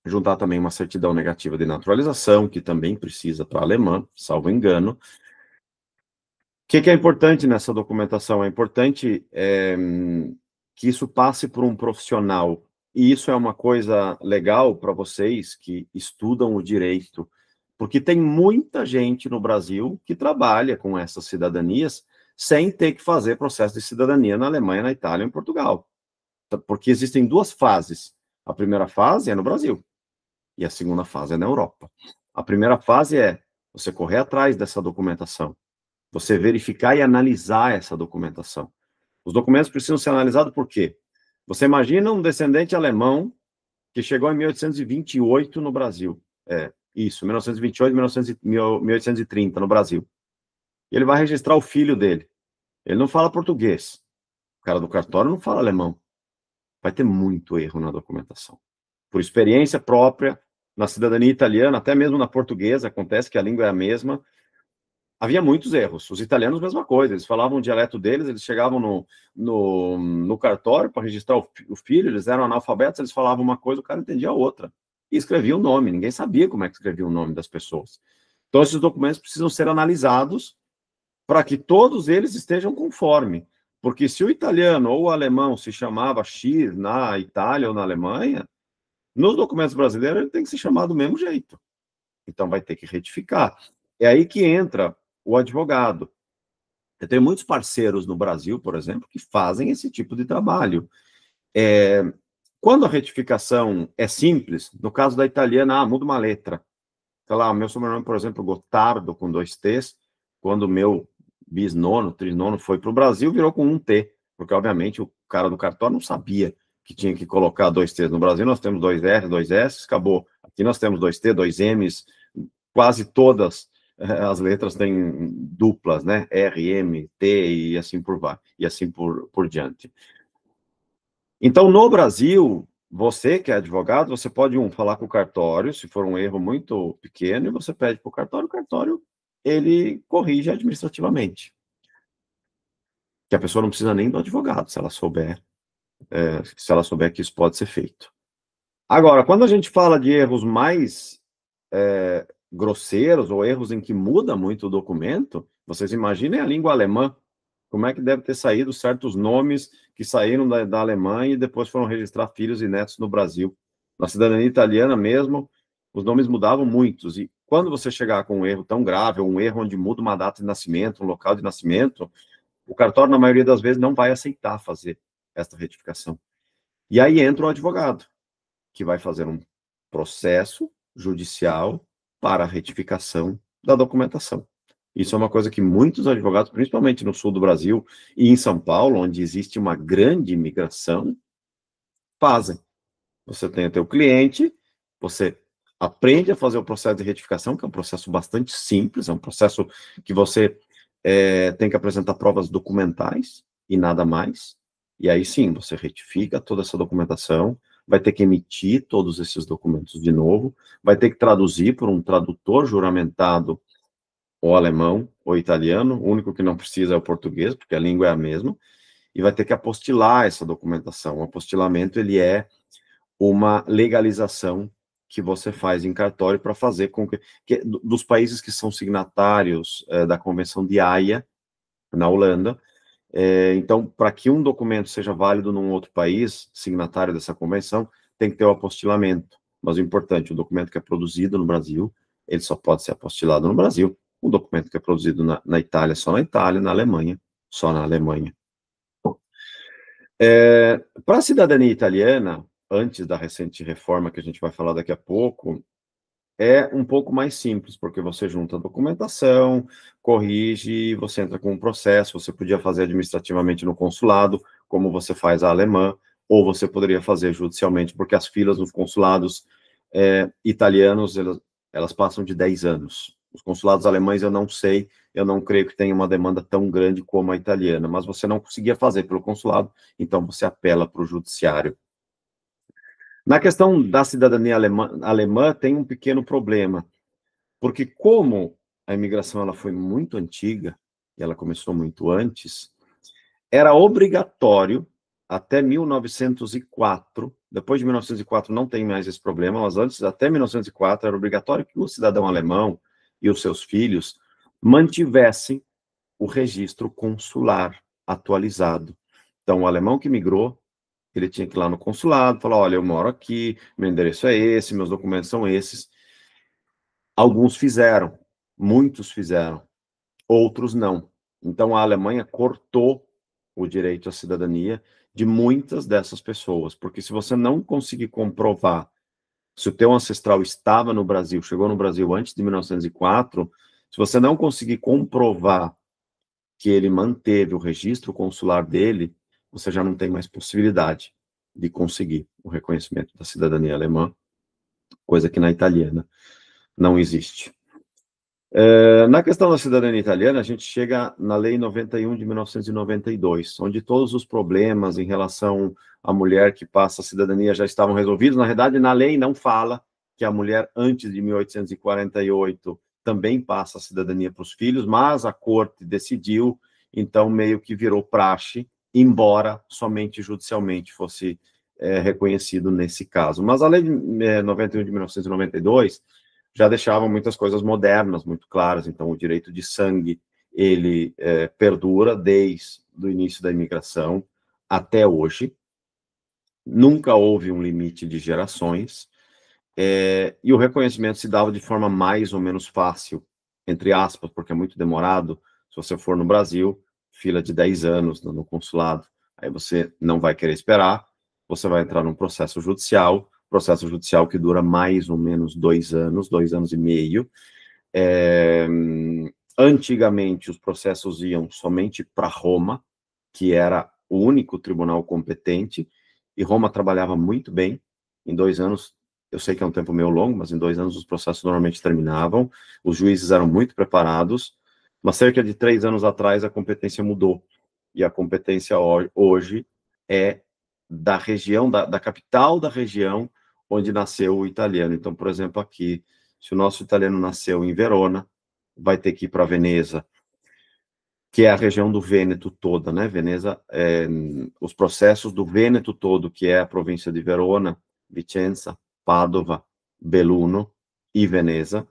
juntar também uma certidão negativa de naturalização, que também precisa para alemã, salvo engano. O que é importante nessa documentação? É importante que isso passe por um profissional. E isso é uma coisa legal para vocês que estudam o direito, porque tem muita gente no Brasil que trabalha com essas cidadanias sem ter que fazer processo de cidadania na Alemanha, na Itália ou em Portugal. Porque existem duas fases. A primeira fase é no Brasil e a segunda fase é na Europa. A primeira fase é você correr atrás dessa documentação, você verificar e analisar essa documentação. Os documentos precisam ser analisados por quê? Você imagina um descendente alemão que chegou em 1828 no Brasil. 1928, 1830 no Brasil. E ele vai registrar o filho dele. Ele não fala português. O cara do cartório não fala alemão. Vai ter muito erro na documentação. Por experiência própria, na cidadania italiana, até mesmo na portuguesa, acontece que a língua é a mesma, havia muitos erros. Os italianos, mesma coisa, eles falavam o dialeto deles, eles chegavam no cartório para registrar o filho, eles eram analfabetos, eles falavam uma coisa, o cara entendia outra. E escrevia o nome, ninguém sabia como é que escrevia o nome das pessoas. Então, esses documentos precisam ser analisados para que todos eles estejam conforme. Porque se o italiano ou o alemão se chamava X na Itália ou na Alemanha, nos documentos brasileiros ele tem que se chamar do mesmo jeito. Então, vai ter que retificar. É aí que entra o advogado. Eu tenho muitos parceiros no Brasil, por exemplo, que fazem esse tipo de trabalho. Quando a retificação é simples, no caso da italiana, muda uma letra. Sei lá, o meu sobrenome, por exemplo, Gotardo, com 2 T's, quando o meu bisnono, trinono foi para o Brasil, virou com 1 T, porque, obviamente, o cara do cartório não sabia que tinha que colocar 2 T's. No Brasil, nós temos 2 R, 2 S, acabou. Aqui nós temos 2 T, 2 M's, quase todas as letras têm duplas, né? R, M, T e assim por diante. Então, no Brasil, você que é advogado, você pode, falar com o cartório, se for um erro muito pequeno, e você pede para o cartório, ele corrige administrativamente. Que a pessoa não precisa nem do advogado, se ela souber que isso pode ser feito. Agora, quando a gente fala de erros mais grosseiros, ou erros em que muda muito o documento, vocês imaginem a língua alemã, como é que deve ter saído certos nomes que saíram da Alemanha e depois foram registrar filhos e netos no Brasil. Na cidadania italiana mesmo, os nomes mudavam muitos, e quando você chegar com um erro tão grave, ou um erro onde muda uma data de nascimento, um local de nascimento, o cartório, na maioria das vezes, não vai aceitar fazer essa retificação. E aí entra o advogado, que vai fazer um processo judicial para a retificação da documentação. Isso é uma coisa que muitos advogados, principalmente no sul do Brasil e em São Paulo, onde existe uma grande imigração, fazem. Você tem o teu cliente, você aprende a fazer o processo de retificação, que é um processo bastante simples, é um processo que você tem que apresentar provas documentais e nada mais, e aí sim, você retifica toda essa documentação, vai ter que emitir todos esses documentos de novo, vai ter que traduzir por um tradutor juramentado, ou alemão, ou italiano, o único que não precisa é o português, porque a língua é a mesma, e vai ter que apostilar essa documentação. O apostilamento, ele é uma legalização que você faz em cartório para fazer com que dos países que são signatários da Convenção de Haia, na Holanda, então, para que um documento seja válido num outro país, signatário dessa convenção, tem que ter o apostilamento. Mas o importante, o documento que é produzido no Brasil, ele só pode ser apostilado no Brasil. O documento que é produzido na Itália, só na Itália, na Alemanha, só na Alemanha. Para a cidadania italiana, antes da recente reforma que a gente vai falar daqui a pouco, é um pouco mais simples, porque você junta a documentação, corrige, você entra com um processo, você podia fazer administrativamente no consulado, como você faz a alemã, ou você poderia fazer judicialmente, porque as filas nos consulados italianos, elas passam de 10 anos. Os consulados alemães eu não sei, eu não creio que tenha uma demanda tão grande como a italiana, mas você não conseguia fazer pelo consulado, então você apela para o judiciário. Na questão da cidadania alemã, tem um pequeno problema, porque como a imigração ela foi muito antiga, e ela começou muito antes, era obrigatório, até 1904, depois de 1904 não tem mais esse problema, mas antes, até 1904, era obrigatório que o cidadão alemão e os seus filhos mantivessem o registro consular atualizado. Então, o alemão que migrou, ele tinha que ir lá no consulado, falar, olha, eu moro aqui, meu endereço é esse, meus documentos são esses. Alguns fizeram, muitos fizeram, outros não. Então, a Alemanha cortou o direito à cidadania de muitas dessas pessoas, porque se você não conseguir comprovar se o teu ancestral estava no Brasil, chegou no Brasil antes de 1904, se você não conseguir comprovar que ele manteve o registro consular dele, você já não tem mais possibilidade de conseguir o reconhecimento da cidadania alemã, coisa que na italiana não existe. Na questão da cidadania italiana, a gente chega na Lei 91 de 1992, onde todos os problemas em relação à mulher que passa a cidadania já estavam resolvidos. Na verdade, na lei não fala que a mulher, antes de 1848, também passa a cidadania para os filhos, mas a corte decidiu, então meio que virou praxe, embora somente judicialmente fosse reconhecido nesse caso. Mas a Lei 91 de 1992 já deixava muitas coisas modernas muito claras. Então, o direito de sangue, ele perdura desde o início da imigração até hoje. Nunca houve um limite de gerações, e o reconhecimento se dava de forma mais ou menos fácil, entre aspas, porque é muito demorado. Se você for no Brasil, fila de 10 anos no consulado, aí você não vai querer esperar, você vai entrar num processo judicial que dura mais ou menos 2 anos e meio. Antigamente, os processos iam somente para Roma, que era o único tribunal competente, e Roma trabalhava muito bem. Em 2 anos, eu sei que é um tempo meio longo, mas em 2 anos os processos normalmente terminavam, os juízes eram muito preparados, mas cerca de 3 anos atrás a competência mudou, e a competência hoje é da região, da capital da região onde nasceu o italiano. Então, por exemplo, aqui, se o nosso italiano nasceu em Verona, vai ter que ir para Veneza, que é a região do Vêneto toda, né? Veneza, os processos do Vêneto todo, que é a província de Verona, Vicenza, Padova, Belluno e Veneza,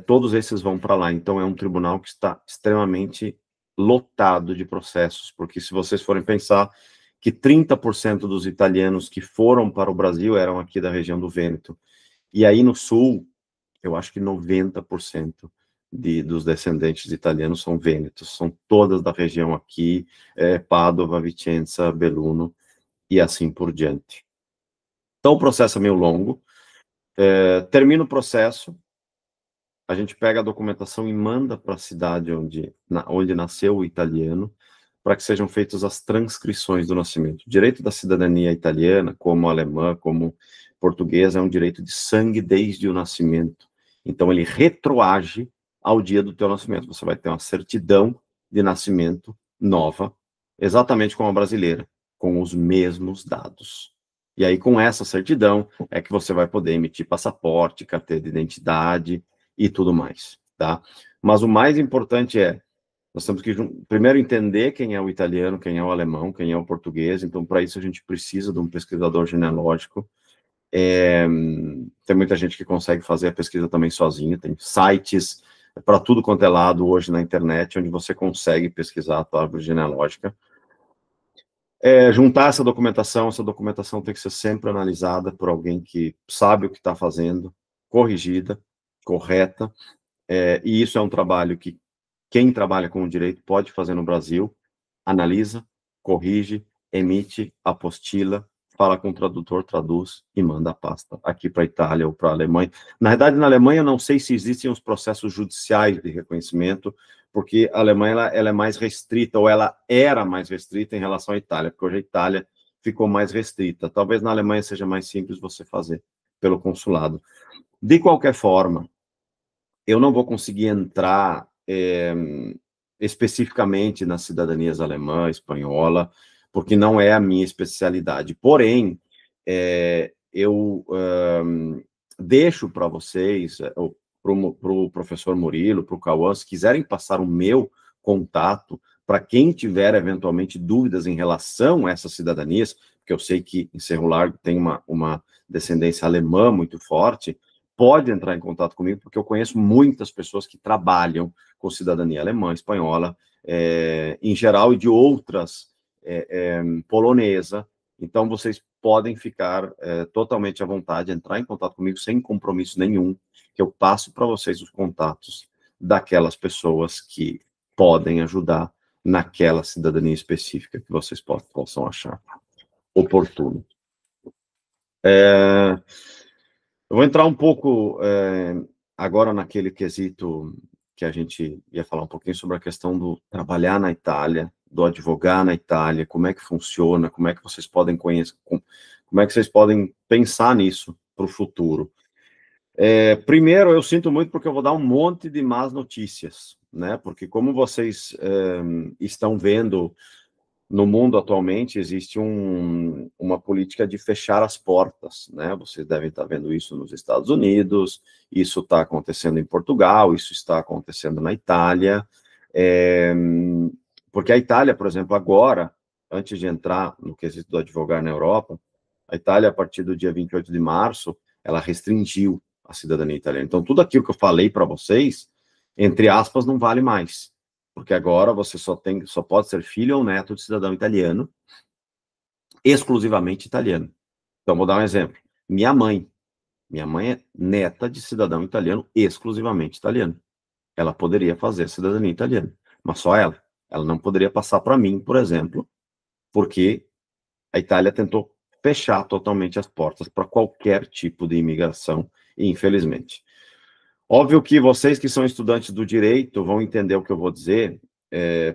todos esses vão para lá. Então, é um tribunal que está extremamente lotado de processos, porque se vocês forem pensar que 30% dos italianos que foram para o Brasil eram aqui da região do Vêneto, e aí no sul, eu acho que 90% dos descendentes italianos são vênetos, são todas da região aqui, Padova, Vicenza, Belluno, e assim por diante. Então, o processo é meio longo, termina o processo, a gente pega a documentação e manda para a cidade onde nasceu o italiano, para que sejam feitas as transcrições do nascimento. O direito da cidadania italiana, como alemã, como portuguesa, é um direito de sangue desde o nascimento. Então, ele retroage ao dia do teu nascimento. Você vai ter uma certidão de nascimento nova, exatamente como a brasileira, com os mesmos dados. E aí, com essa certidão, é que você vai poder emitir passaporte, carteira de identidade e tudo mais, tá? Mas o mais importante nós temos que primeiro entender quem é o italiano, quem é o alemão, quem é o português. Então, para isso, a gente precisa de um pesquisador genealógico. Tem muita gente que consegue fazer a pesquisa também sozinho. Tem sites para tudo quanto é lado hoje na internet, onde você consegue pesquisar a tua árvore genealógica. Juntar essa documentação tem que ser sempre analisada por alguém que sabe o que está fazendo, corrigida, correta. E isso é um trabalho que quem trabalha com o direito pode fazer no Brasil, analisa, corrige, emite, apostila, fala com o tradutor, traduz e manda a pasta aqui para a Itália ou para a Alemanha. Na verdade, na Alemanha, eu não sei se existem os processos judiciais de reconhecimento, porque a Alemanha ela é mais restrita, ou ela era mais restrita em relação à Itália, porque hoje a Itália ficou mais restrita. Talvez na Alemanha seja mais simples você fazer pelo consulado. De qualquer forma, eu não vou conseguir entrar especificamente nas cidadanias alemã, espanhola, porque não é a minha especialidade. Porém, eu deixo para vocês, para o professor Murilo, para o Cauã, se quiserem passar o meu contato, para quem tiver eventualmente dúvidas em relação a essas cidadanias, porque eu sei que em Cerro Largo tem uma descendência alemã muito forte, pode entrar em contato comigo, porque eu conheço muitas pessoas que trabalham com cidadania alemã, espanhola, em geral, e de outras, polonesa. Então, vocês podem ficar totalmente à vontade, entrar em contato comigo sem compromisso nenhum, que eu passo para vocês os contatos daquelas pessoas que podem ajudar naquela cidadania específica que vocês possam achar oportuno. Eu vou entrar um pouco agora naquele quesito que a gente ia falar um pouquinho sobre a questão do trabalhar na Itália, do advogar na Itália, como é que funciona, como é que vocês podem conhecer, como é que vocês podem pensar nisso para o futuro. Primeiro, eu sinto muito porque eu vou dar um monte de más notícias, né? Porque como vocês estão vendo, no mundo atualmente existe uma política de fechar as portas, né? Vocês devem estar vendo isso nos Estados Unidos, isso está acontecendo em Portugal, isso está acontecendo na Itália, porque a Itália, por exemplo, agora, antes de entrar no quesito do advogar na Europa, a Itália, a partir do dia 28 de março, ela restringiu a cidadania italiana. Então, tudo aquilo que eu falei para vocês, entre aspas, não vale mais. Porque agora você só pode ser filho ou neto de cidadão italiano, exclusivamente italiano. Então, vou dar um exemplo. Minha mãe é neta de cidadão italiano, exclusivamente italiano. Ela poderia fazer cidadania italiana, mas só ela. Ela não poderia passar para mim, por exemplo, porque a Itália tentou fechar totalmente as portas para qualquer tipo de imigração, infelizmente. Óbvio que vocês que são estudantes do direito vão entender o que eu vou dizer,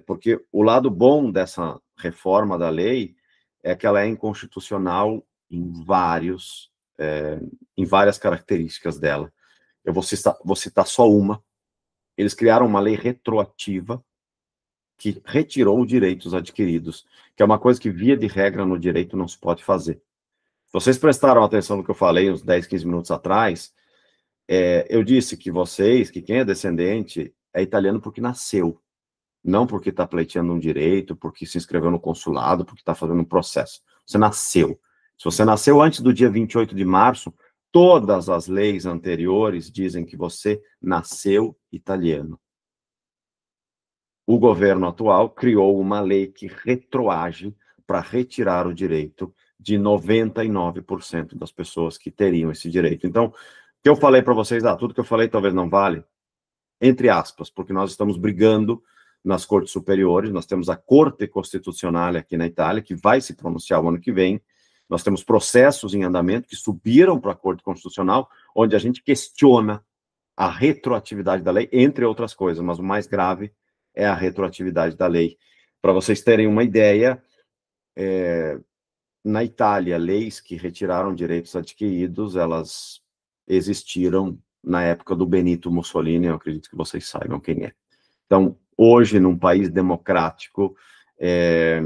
porque o lado bom dessa reforma da lei é que ela é inconstitucional em várias características dela. Eu vou citar só uma. Eles criaram uma lei retroativa que retirou direitos adquiridos, que é uma coisa que, via de regra, no direito não se pode fazer. Se vocês prestaram atenção no que eu falei uns 10, 15 minutos atrás, eu disse que quem é descendente é italiano porque nasceu, não porque está pleiteando um direito, porque se inscreveu no consulado, porque está fazendo um processo. Você nasceu. Se você nasceu antes do dia 28 de março, todas as leis anteriores dizem que você nasceu italiano. O governo atual criou uma lei que retroage para retirar o direito de 99% das pessoas que teriam esse direito. Então, o que eu falei para vocês, tudo que eu falei talvez não vale, entre aspas, porque nós estamos brigando nas cortes superiores, nós temos a Corte Constitucional aqui na Itália, que vai se pronunciar o ano que vem, nós temos processos em andamento que subiram para a Corte Constitucional, onde a gente questiona a retroatividade da lei, entre outras coisas, mas o mais grave é a retroatividade da lei. Para vocês terem uma ideia, na Itália, leis que retiraram direitos adquiridos, elas existiram na época do Benito Mussolini, eu acredito que vocês saibam quem é. Então, hoje, num país democrático, é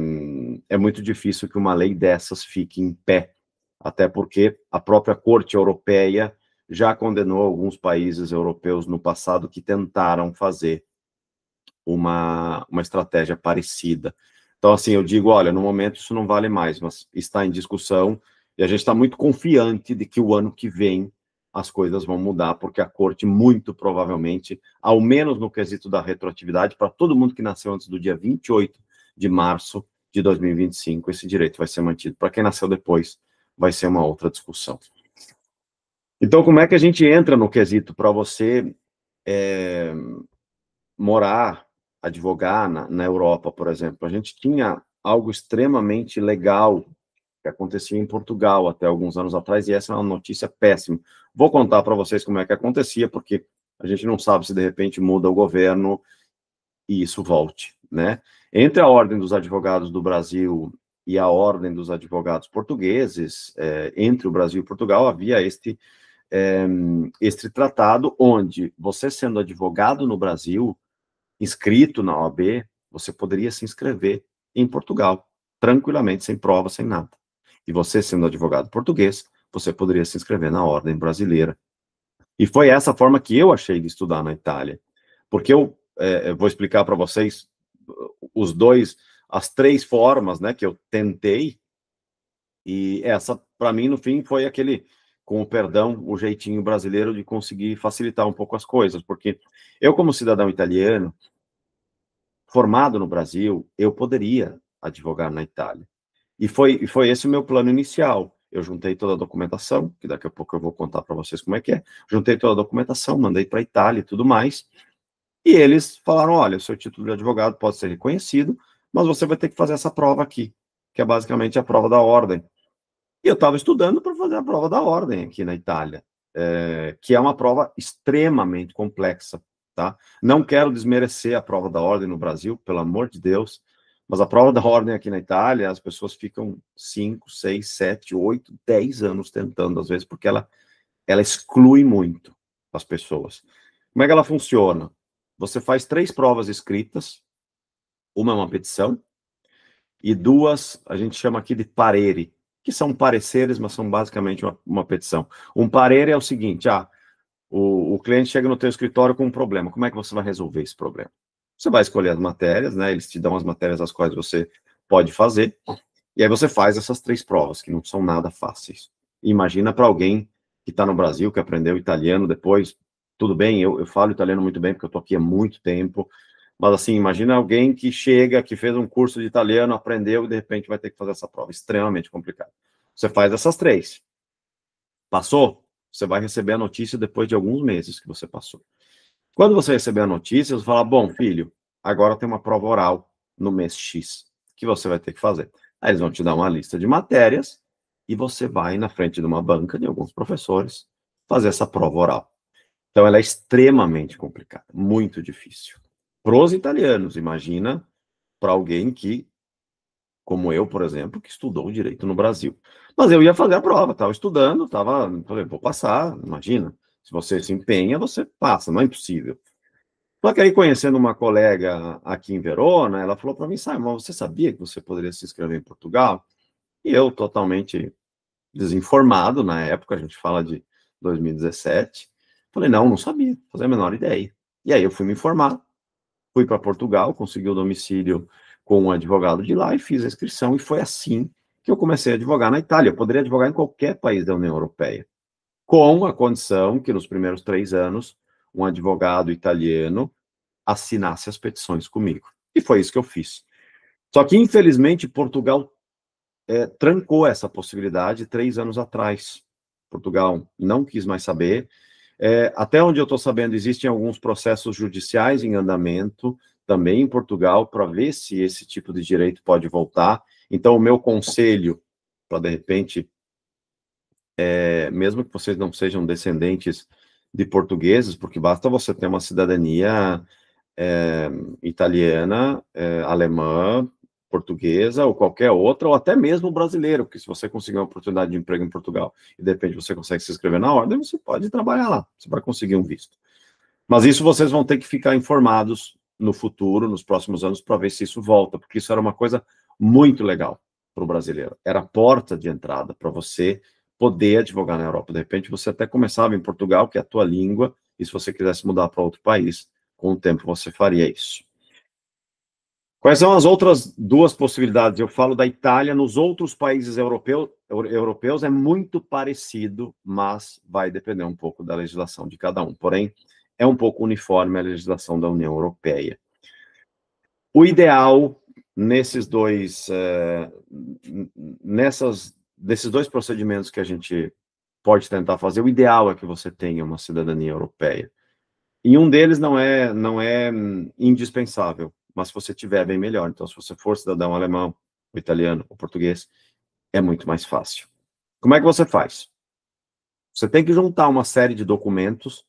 muito difícil que uma lei dessas fique em pé, até porque a própria Corte Europeia já condenou alguns países europeus no passado que tentaram fazer uma estratégia parecida. Então, assim, eu digo, olha, no momento isso não vale mais, mas está em discussão, e a gente está muito confiante de que o ano que vem as coisas vão mudar, porque a Corte, muito provavelmente, ao menos no quesito da retroatividade, para todo mundo que nasceu antes do dia 28 de março de 2025, esse direito vai ser mantido. Para quem nasceu depois, vai ser uma outra discussão. Então, como é que a gente entra no quesito para você morar, advogar na Europa, por exemplo? A gente tinha algo extremamente legal que acontecia em Portugal até alguns anos atrás, e essa é uma notícia péssima. Vou contar para vocês como é que acontecia, porque a gente não sabe se de repente muda o governo e isso volte, né? Entre a Ordem dos Advogados do Brasil e a Ordem dos Advogados Portugueses, entre o Brasil e Portugal, havia este tratado onde você, sendo advogado no Brasil, inscrito na OAB, você poderia se inscrever em Portugal, tranquilamente, sem prova, sem nada. E você, sendo advogado português, você poderia se inscrever na Ordem Brasileira. E foi essa forma que eu achei de estudar na Itália. Porque eu vou explicar para vocês as três formas, né, que eu tentei, e essa, para mim, no fim, foi aquele, com o perdão, o jeitinho brasileiro de conseguir facilitar um pouco as coisas, porque eu, como cidadão italiano, formado no Brasil, eu poderia advogar na Itália. E foi esse o meu plano inicial. Eu juntei toda a documentação, que daqui a pouco eu vou contar para vocês como é que é. Juntei toda a documentação, mandei para a Itália e tudo mais. E eles falaram, olha, o seu título de advogado pode ser reconhecido, mas você vai ter que fazer essa prova aqui, que é basicamente a prova da ordem. E eu estava estudando para fazer a prova da ordem aqui na Itália, que é uma prova extremamente complexa, tá? Não quero desmerecer a prova da ordem no Brasil, pelo amor de Deus, mas a prova da ordem aqui na Itália, as pessoas ficam 5, 6, 7, 8, 10 anos tentando, às vezes, porque ela exclui muito as pessoas. Como é que ela funciona? Você faz 3 provas escritas, uma é uma petição, e 2, a gente chama aqui de parere, que são pareceres, mas são basicamente uma petição. Um parere é o seguinte, o cliente chega no teu escritório com um problema, como é que você vai resolver esse problema? Você vai escolher as matérias, né, eles te dão as matérias as quais você pode fazer, e aí você faz essas 3 provas, que não são nada fáceis. E imagina para alguém que está no Brasil, que aprendeu italiano depois, tudo bem, eu falo italiano muito bem, porque eu estou aqui há muito tempo, mas assim, imagina alguém que chega, que fez um curso de italiano, aprendeu, e de repente vai ter que fazer essa prova, extremamente complicado. Você faz essas 3. Passou? Você vai receber a notícia depois de alguns meses que você passou. Quando você receber a notícia, você fala, bom, filho, agora tem uma prova oral no mês X, que você vai ter que fazer. Aí eles vão te dar uma lista de matérias, e você vai na frente de uma banca de alguns professores fazer essa prova oral. Então, ela é extremamente complicada, muito difícil. Para os italianos, imagina para alguém que, como eu, por exemplo, que estudou direito no Brasil. Mas eu ia fazer a prova, estava estudando, falei, vou passar, imagina. Se você se empenha, você passa, não é impossível. Só que aí, conhecendo uma colega aqui em Verona, ela falou para mim, Simon, você sabia que você poderia se inscrever em Portugal? E eu, totalmente desinformado, na época, a gente fala de 2017, falei, não sabia, não fazia a menor ideia. E aí eu fui me informar, fui para Portugal, consegui o domicílio com um advogado de lá e fiz a inscrição, e foi assim que eu comecei a advogar na Itália. Eu poderia advogar em qualquer país da União Europeia, com a condição que nos primeiros 3 anos, um advogado italiano assinasse as petições comigo. E foi isso que eu fiz. Só que, infelizmente, Portugal trancou essa possibilidade 3 anos atrás. Portugal não quis mais saber. Até onde eu estou sabendo, existem alguns processos judiciais em andamento, também em Portugal, para ver se esse tipo de direito pode voltar. Então, o meu conselho, para de repente, mesmo que vocês não sejam descendentes de portugueses, porque basta você ter uma cidadania italiana, alemã, portuguesa, ou qualquer outra, ou até mesmo brasileiro, porque se você conseguir uma oportunidade de emprego em Portugal, e de repente você consegue se inscrever na ordem, você pode trabalhar lá, você vai conseguir um visto. Mas isso vocês vão ter que ficar informados no futuro, nos próximos anos, para ver se isso volta, porque isso era uma coisa muito legal para o brasileiro. Era a porta de entrada para você poder advogar na Europa. De repente, você até começava em Portugal, que é a tua língua, e se você quisesse mudar para outro país, com o tempo você faria isso. Quais são as outras 2 possibilidades? Eu falo da Itália. Nos outros países europeus é muito parecido, mas vai depender um pouco da legislação de cada um. Porém, é um pouco uniforme a legislação da União Europeia. O ideal desses 2 procedimentos que a gente pode tentar fazer, o ideal é que você tenha uma cidadania europeia. E um deles não é indispensável, mas se você tiver, bem melhor. Então, se você for cidadão alemão, ou italiano, ou português, é muito mais fácil. Como é que você faz? Você tem que juntar uma série de documentos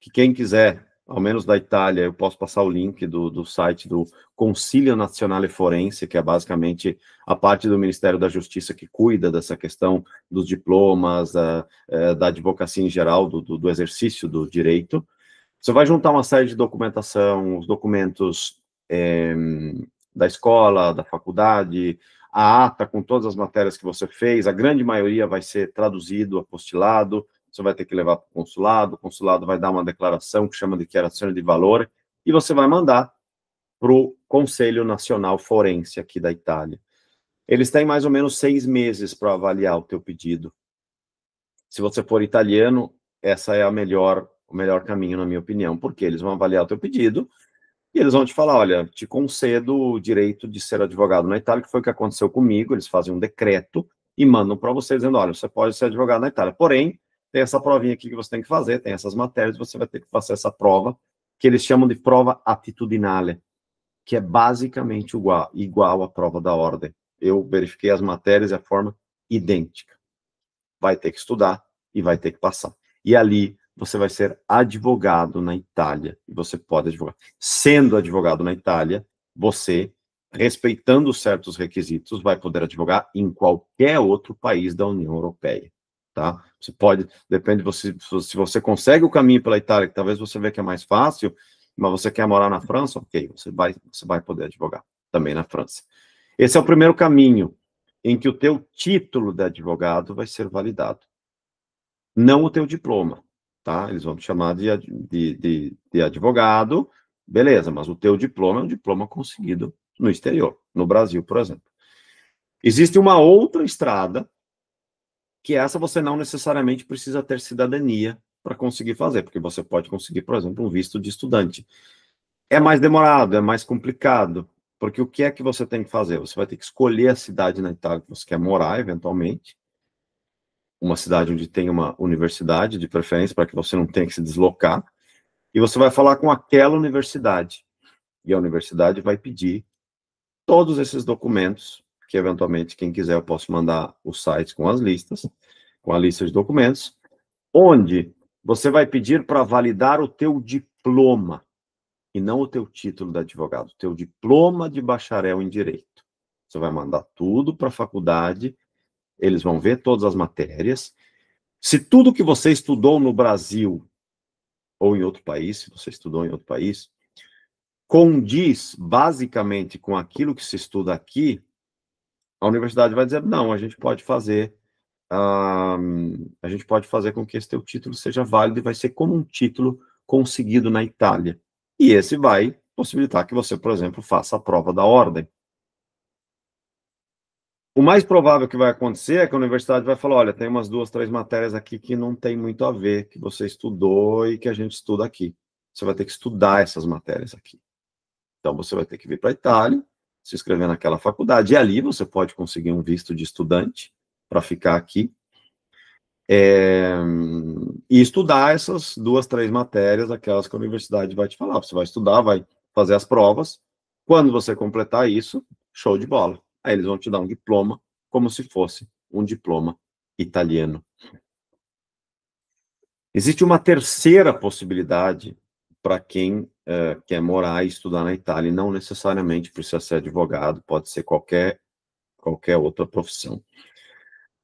que quem quiser, ao menos da Itália, eu posso passar o link do site do Consiglio Nazionale Forense, que é basicamente a parte do Ministério da Justiça que cuida dessa questão dos diplomas, da advocacia em geral, do exercício do direito. Você vai juntar uma série de documentação, os documentos da escola, da faculdade, a ata com todas as matérias que você fez, a grande maioria vai ser traduzido, apostilado, você vai ter que levar para o consulado vai dar uma declaração que chama de Dichiarazione di Valore, e você vai mandar para o Conselho Nacional Forense aqui da Itália. Eles têm mais ou menos 6 meses para avaliar o teu pedido. Se você for italiano, essa é o melhor caminho, na minha opinião, porque eles vão avaliar o teu pedido e eles vão te falar, olha, te concedo o direito de ser advogado na Itália, que foi o que aconteceu comigo, eles fazem um decreto e mandam para você dizendo, olha, você pode ser advogado na Itália, porém, tem essa provinha aqui que você tem que fazer, tem essas matérias, você vai ter que fazer essa prova, que eles chamam de prova attitudinale, que é basicamente igual à prova da ordem. Eu verifiquei as matérias e a forma idêntica. Vai ter que estudar e vai ter que passar. E ali você vai ser advogado na Itália, e você pode advogar. Sendo advogado na Itália, você, respeitando certos requisitos, vai poder advogar em qualquer outro país da União Europeia, tá? Você pode, depende de você, se você consegue o caminho pela Itália, que talvez você vê que é mais fácil, mas você quer morar na França, ok, você vai poder advogar também na França. Esse é o primeiro caminho, em que o teu título de advogado vai ser validado. Não o teu diploma, tá? Eles vão te chamar de advogado, beleza, mas o teu diploma é um diploma conseguido no exterior, no Brasil, por exemplo. Existe uma outra estrada, que essa você não necessariamente precisa ter cidadania para conseguir fazer, porque você pode conseguir, por exemplo, um visto de estudante. É mais demorado, é mais complicado, porque o que é que você tem que fazer? Você vai ter que escolher a cidade na Itália que você quer morar, eventualmente, uma cidade onde tem uma universidade, de preferência, para que você não tenha que se deslocar, e você vai falar com aquela universidade, e a universidade vai pedir todos esses documentos, que eventualmente, quem quiser, eu posso mandar os sites com as listas, com a lista de documentos, onde você vai pedir para validar o teu diploma, e não o teu título de advogado, o teu diploma de bacharel em direito. Você vai mandar tudo para a faculdade, eles vão ver todas as matérias. Se tudo que você estudou no Brasil, ou em outro país, se você estudou em outro país, condiz basicamente com aquilo que se estuda aqui, a universidade vai dizer, não, a gente pode fazer com que esse teu título seja válido e vai ser como um título conseguido na Itália. E esse vai possibilitar que você, por exemplo, faça a prova da ordem. O mais provável que vai acontecer é que a universidade vai falar, olha, tem umas 2, 3 matérias aqui que não tem muito a ver, que você estudou e que a gente estuda aqui. Você vai ter que estudar essas matérias aqui. Então, você vai ter que vir para a Itália, se inscrever naquela faculdade, e ali você pode conseguir um visto de estudante para ficar aqui, e estudar essas 2, 3 matérias, aquelas que a universidade vai te falar. Você vai estudar, vai fazer as provas. Quando você completar isso, show de bola. Aí eles vão te dar um diploma, como se fosse um diploma italiano. Existe uma terceira possibilidade para quem quer morar e estudar na Itália, e não necessariamente precisa ser advogado, pode ser qualquer outra profissão.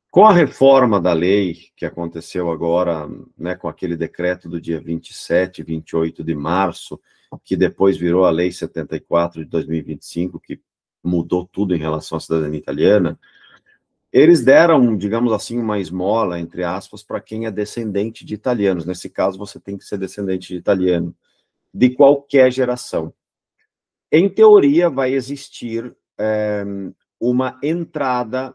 Com a reforma da lei, que aconteceu agora, né, com aquele decreto do dia 27, 28 de março, que depois virou a Lei 74 de 2025, que mudou tudo em relação à cidadania italiana, eles deram, digamos assim, uma esmola, entre aspas, para quem é descendente de italianos. Nesse caso, você tem que ser descendente de italiano, de qualquer geração. Em teoria, vai existir uma entrada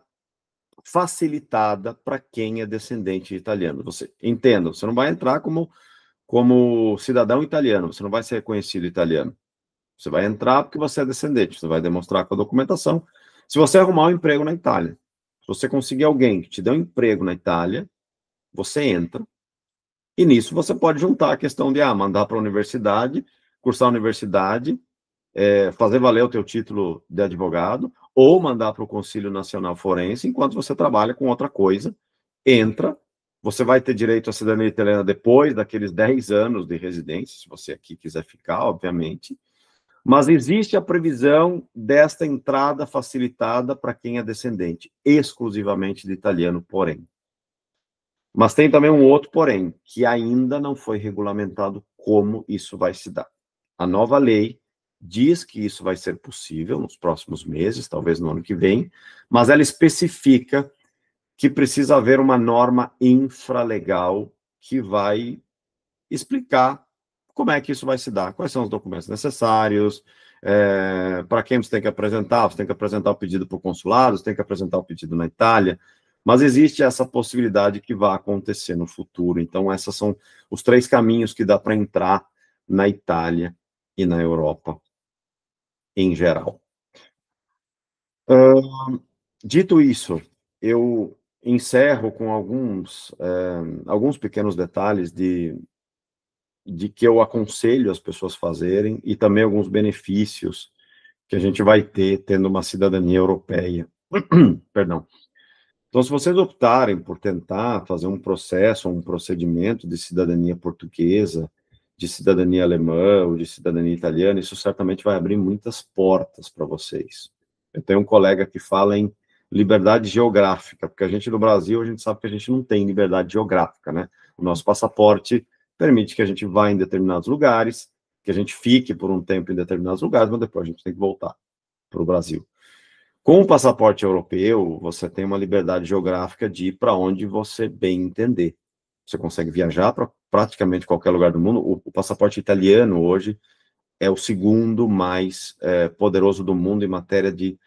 facilitada para quem é descendente de italiano. Você entenda, você não vai entrar como cidadão italiano, você não vai ser reconhecido italiano. Você vai entrar porque você é descendente, você vai demonstrar com a documentação. Se você arrumar um emprego na Itália, se você conseguir alguém que te dê um emprego na Itália, você entra, e nisso você pode juntar a questão de mandar para a universidade, cursar a universidade, fazer valer o teu título de advogado, ou mandar para o Conselho Nacional Forense, enquanto você trabalha com outra coisa, entra, você vai ter direito à cidadania italiana depois daqueles 10 anos de residência, se você aqui quiser ficar, obviamente, mas existe a previsão desta entrada facilitada para quem é descendente, exclusivamente de italiano, porém. Mas tem também um outro porém, que ainda não foi regulamentado como isso vai se dar. A nova lei diz que isso vai ser possível nos próximos meses, talvez no ano que vem, mas ela especifica que precisa haver uma norma infralegal que vai explicar como é que isso vai se dar, quais são os documentos necessários, para quem você tem que apresentar o pedido para o consulado, você tem que apresentar o pedido na Itália, mas existe essa possibilidade que vai acontecer no futuro. Então, esses são os 3 caminhos que dá para entrar na Itália e na Europa em geral. Dito isso, eu encerro com alguns pequenos detalhes de que eu aconselho as pessoas fazerem e também alguns benefícios que a gente vai ter tendo uma cidadania europeia. Perdão. Então, se vocês optarem por tentar fazer um processo, um procedimento de cidadania portuguesa, de cidadania alemã ou de cidadania italiana, isso certamente vai abrir muitas portas para vocês. Eu tenho um colega que fala em liberdade geográfica, porque a gente no Brasil, a gente sabe que a gente não tem liberdade geográfica, né? O nosso passaporte permite que a gente vá em determinados lugares, que a gente fique por um tempo em determinados lugares, mas depois a gente tem que voltar para o Brasil. Com o passaporte europeu, você tem uma liberdade geográfica de ir para onde você bem entender. Você consegue viajar para praticamente qualquer lugar do mundo. O passaporte italiano, hoje, é o segundo mais poderoso do mundo em matéria de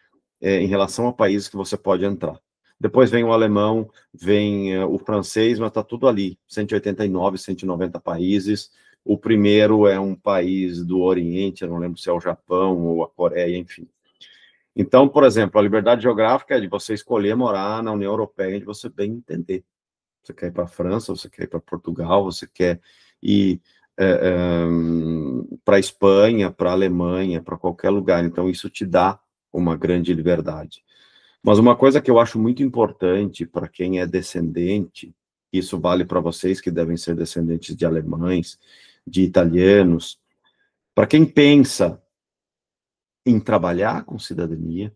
em relação a países que você pode entrar. Depois vem o alemão, vem o francês, mas está tudo ali, 189, 190 países. O primeiro é um país do Oriente, eu não lembro se é o Japão ou a Coreia, enfim. Então, por exemplo, a liberdade geográfica é de você escolher morar na União Europeia, onde você bem entender. Você quer ir para a França, você quer ir para Portugal, você quer ir para a Espanha, para a Alemanha, para qualquer lugar. Então, isso te dá uma grande liberdade. Mas uma coisa que eu acho muito importante para quem é descendente, isso vale para vocês que devem ser descendentes de alemães, de italianos, para quem pensa em trabalhar com cidadania,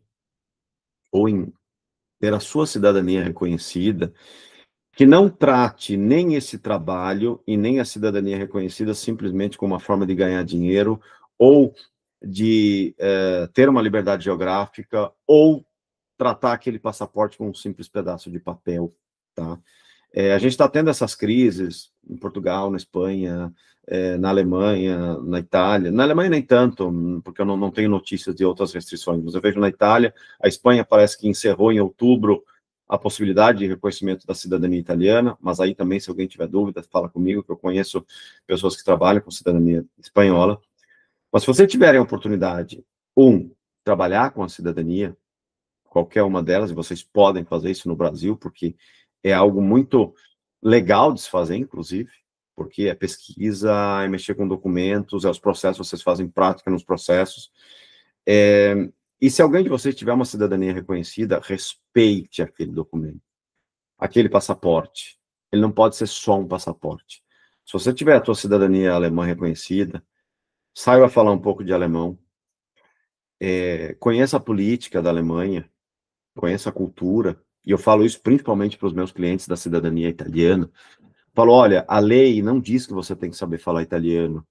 ou em ter a sua cidadania reconhecida, que não trate nem esse trabalho e nem a cidadania reconhecida simplesmente como uma forma de ganhar dinheiro, ou de ter uma liberdade geográfica, ou tratar aquele passaporte com um simples pedaço de papel, tá? A gente está tendo essas crises em Portugal, na Espanha, na Alemanha, na Itália. Na Alemanha nem tanto, porque eu não tenho notícias de outras restrições, mas eu vejo na Itália, a Espanha parece que encerrou em outubro a possibilidade de reconhecimento da cidadania italiana, mas aí também, se alguém tiver dúvida, fala comigo, que eu conheço pessoas que trabalham com cidadania espanhola. Mas se vocês tiverem a oportunidade, trabalhar com a cidadania, qualquer uma delas, e vocês podem fazer isso no Brasil, porque é algo muito legal de se fazer, inclusive, porque é pesquisa, é mexer com documentos, é os processos, vocês fazem prática nos processos. E se alguém de vocês tiver uma cidadania reconhecida, respeite aquele documento, aquele passaporte. Ele não pode ser só um passaporte. Se você tiver a sua cidadania alemã reconhecida, saiba falar um pouco de alemão, conheça a política da Alemanha, conheça a cultura, e eu falo isso principalmente para os meus clientes da cidadania italiana. Falo, olha, a lei não diz que você tem que saber falar italiano,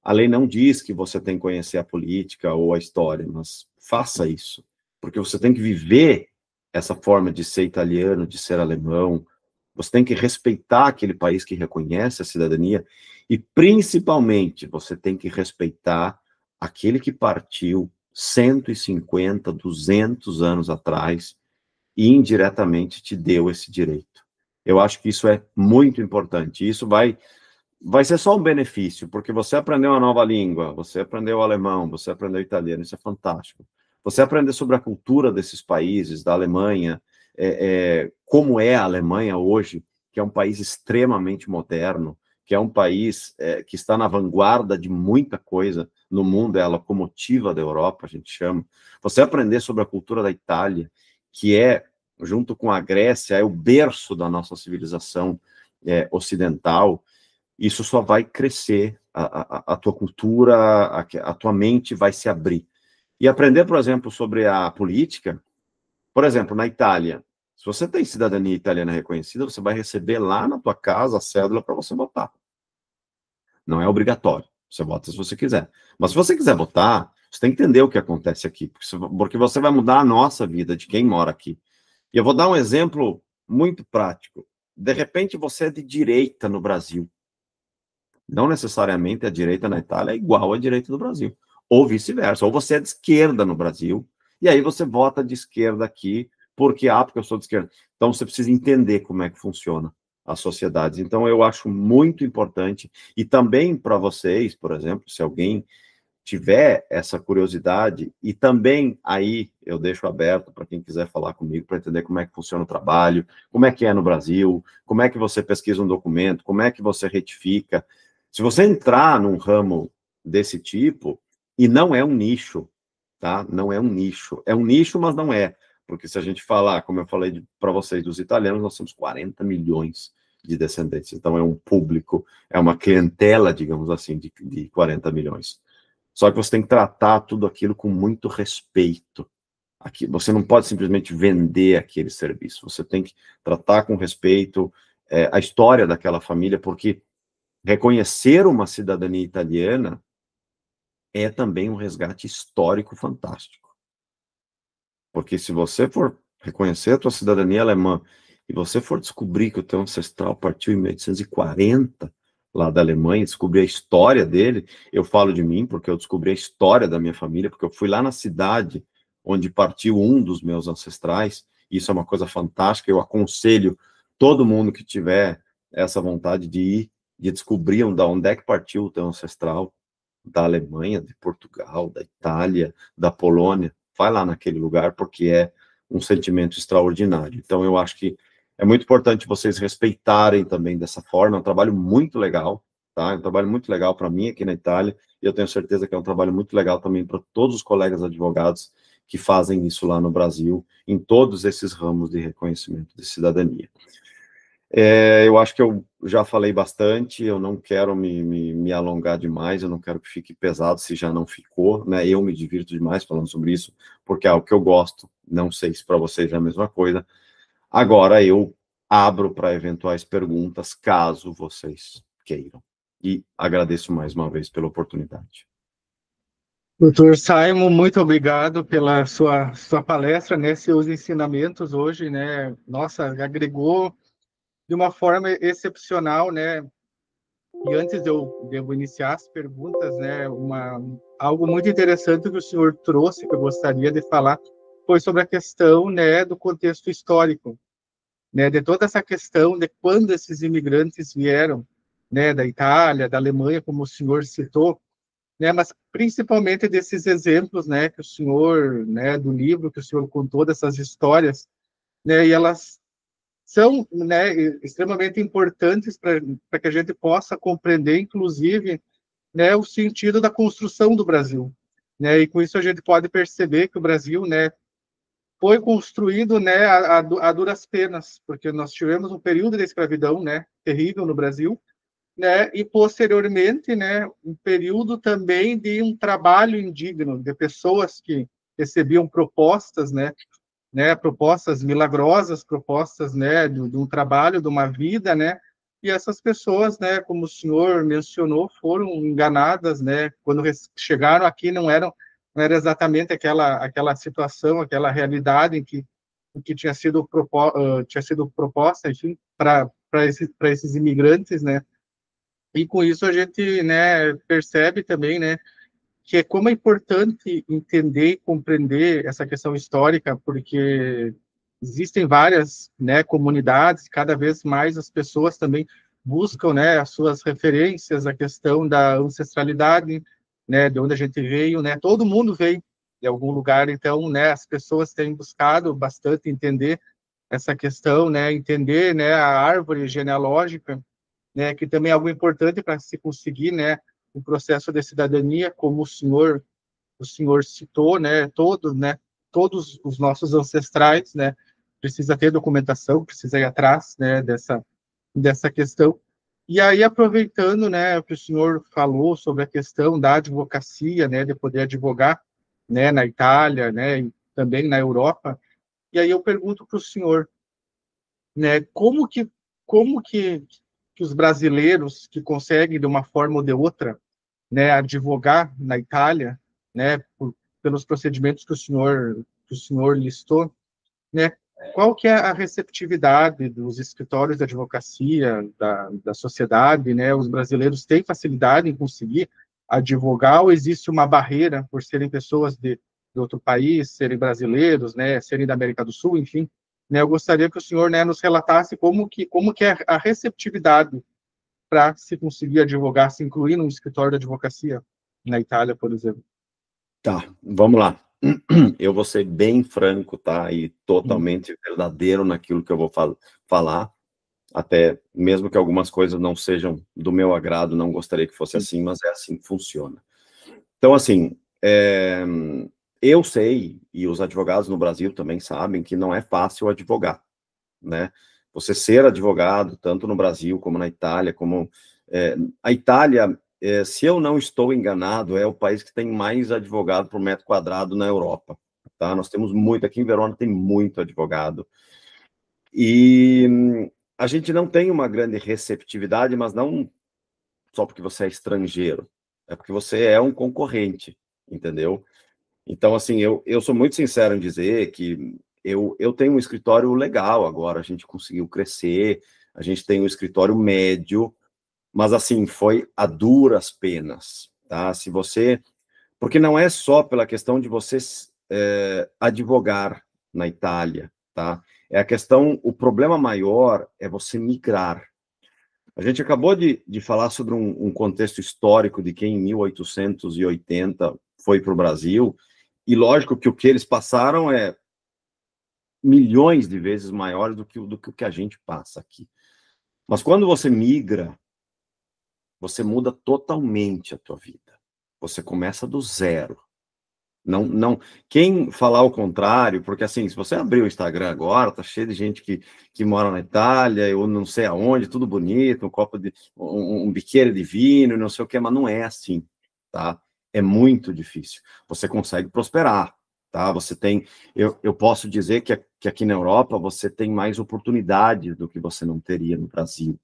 a lei não diz que você tem que conhecer a política ou a história, mas faça isso, porque você tem que viver essa forma de ser italiano, de ser alemão, você tem que respeitar aquele país que reconhece a cidadania, e principalmente você tem que respeitar aquele que partiu 150, 200 anos atrás e indiretamente te deu esse direito. Eu acho que isso é muito importante. Isso vai ser só um benefício, porque você aprendeu uma nova língua, você aprendeu alemão, você aprendeu italiano, isso é fantástico. Você aprender sobre a cultura desses países, da Alemanha, como é a Alemanha hoje, que é um país extremamente moderno, que é um país que está na vanguarda de muita coisa no mundo, é a locomotiva da Europa, a gente chama. Você aprender sobre a cultura da Itália, que é, junto com a Grécia, é o berço da nossa civilização ocidental, isso só vai crescer, a tua cultura, a tua mente vai se abrir. E aprender, por exemplo, sobre a política, por exemplo, na Itália, se você tem cidadania italiana reconhecida, você vai receber lá na tua casa a cédula para você votar. Não é obrigatório, você vota se você quiser. Mas se você quiser votar, você tem que entender o que acontece aqui, porque você vai mudar a nossa vida, de quem mora aqui. E eu vou dar um exemplo muito prático. De repente, você é de direita no Brasil. Não necessariamente a direita na Itália é igual à direita do Brasil. Ou vice-versa. Ou você é de esquerda no Brasil, e aí você vota de esquerda aqui, porque eu sou de esquerda. Então, você precisa entender como é que funciona as sociedades. Então, eu acho muito importante, e também para vocês, por exemplo, se alguém tiver essa curiosidade, e também aí eu deixo aberto para quem quiser falar comigo, para entender como é que funciona o trabalho, como é que é no Brasil, como é que você pesquisa um documento, como é que você retifica. Se você entrar num ramo desse tipo, e não é um nicho, tá? Não é um nicho. É um nicho, mas não é. Porque se a gente falar, como eu falei para vocês, dos italianos, nós temos 40 milhões de descendentes. Então é um público, é uma clientela, digamos assim, de 40 milhões. Só que você tem que tratar tudo aquilo com muito respeito. Aqui, você não pode simplesmente vender aquele serviço. Você tem que tratar com respeito a história daquela família, porque reconhecer uma cidadania italiana é também um resgate histórico fantástico. Porque se você for reconhecer a tua cidadania alemã e você for descobrir que o teu ancestral partiu em 1840 lá da Alemanha, descobrir a história dele, eu falo de mim porque eu descobri a história da minha família, porque eu fui lá na cidade onde partiu um dos meus ancestrais, isso é uma coisa fantástica, eu aconselho todo mundo que tiver essa vontade de ir, de descobrir onde é que partiu o teu ancestral, da Alemanha, de Portugal, da Itália, da Polônia, vai lá naquele lugar, porque é um sentimento extraordinário. Então, eu acho que é muito importante vocês respeitarem também dessa forma, é um trabalho muito legal, tá? É um trabalho muito legal para mim aqui na Itália, e eu tenho certeza que é um trabalho muito legal também para todos os colegas advogados que fazem isso lá no Brasil, em todos esses ramos de reconhecimento de cidadania. Eu acho que eu já falei bastante, eu não quero me alongar demais, eu não quero que fique pesado, se já não ficou, né? Eu me divirto demais falando sobre isso, porque é algo que eu gosto, não sei se para vocês é a mesma coisa. Agora eu abro para eventuais perguntas, caso vocês queiram. E agradeço mais uma vez pela oportunidade. Doutor Simon, muito obrigado pela sua palestra, né, seus ensinamentos hoje, né, nossa, agregou de uma forma excepcional, né, e antes de eu iniciar as perguntas, né, algo muito interessante que o senhor trouxe, que eu gostaria de falar, foi sobre a questão, né, do contexto histórico, né, de toda essa questão de quando esses imigrantes vieram, né, da Itália, da Alemanha, como o senhor citou, né, mas principalmente desses exemplos, né, que o senhor, né, do livro que o senhor contou, dessas histórias, né, e elas são, né, extremamente importantes para que a gente possa compreender, inclusive, né, o sentido da construção do Brasil, né, e com isso a gente pode perceber que o Brasil, né, foi construído, né, a duras penas, porque nós tivemos um período de escravidão, né, terrível no Brasil, né, e posteriormente, né, um período também de um trabalho indigno, de pessoas que recebiam propostas, né, propostas milagrosas, propostas, né, de um trabalho, de uma vida, né, e essas pessoas, né, como o senhor mencionou, foram enganadas, né, quando chegaram aqui não era exatamente aquela situação, aquela realidade em que tinha sido proposta, enfim, para esses imigrantes, né, e com isso a gente, né, percebe também, né, que como é importante entender e compreender essa questão histórica, porque existem várias, né, comunidades, cada vez mais as pessoas também buscam, né, as suas referências, a questão da ancestralidade, né, de onde a gente veio, né, todo mundo veio de algum lugar, então, né, as pessoas têm buscado bastante entender essa questão, né, entender, né, a árvore genealógica, né, que também é algo importante para se conseguir, né, o processo de cidadania, como o senhor citou, né, todos os nossos ancestrais, né, precisa ter documentação, precisa ir atrás, né, dessa questão. E aí, aproveitando, né, que o senhor falou sobre a questão da advocacia, né, de poder advogar, né, na Itália, né, e também na Europa, e aí eu pergunto para o senhor, né, como que os brasileiros que conseguem, de uma forma ou de outra, né, advogar na Itália, né, pelos procedimentos que o senhor listou, né, qual que é a receptividade dos escritórios de advocacia, da sociedade, né, os brasileiros têm facilidade em conseguir advogar ou existe uma barreira por serem pessoas de outro país, serem brasileiros, né, serem da América do Sul, enfim, né, eu gostaria que o senhor, né, nos relatasse como que é a receptividade para se conseguir advogar, se incluir num escritório de advocacia na Itália, por exemplo. Tá, vamos lá. Eu vou ser bem franco, tá? E totalmente verdadeiro naquilo que eu vou falar. Até mesmo que algumas coisas não sejam do meu agrado, não gostaria que fosse assim, mas é assim que funciona. Então, assim, eu sei, e os advogados no Brasil também sabem, que não é fácil advogar, né? Você ser advogado, tanto no Brasil como na Itália, a Itália, se eu não estou enganado, é o país que tem mais advogado por metro quadrado na Europa, tá? Nós temos muito, aqui em Verona tem muito advogado. E a gente não tem uma grande receptividade, mas não só porque você é estrangeiro, é porque você é um concorrente, entendeu? Então, assim, eu sou muito sincero em dizer que eu tenho um escritório legal agora, a gente conseguiu crescer, a gente tem um escritório médio, mas, assim, foi a duras penas, tá? Porque não é só pela questão de você advogar na Itália, tá? O problema maior é você migrar. A gente acabou de falar sobre um contexto histórico de quem em 1880 foi para o Brasil, e lógico que o que eles passaram é milhões de vezes maior do que o que a gente passa aqui. Mas quando você migra, você muda totalmente a tua vida. Você começa do zero. Não, quem falar o contrário, porque assim, se você abrir o Instagram agora, tá cheio de gente que mora na Itália, ou não sei aonde, tudo bonito, um biqueiro de vinho, não sei o que, mas não é assim, tá? É muito difícil. Você consegue prosperar, tá? Eu posso dizer que aqui na Europa você tem mais oportunidades do que você não teria no Brasil,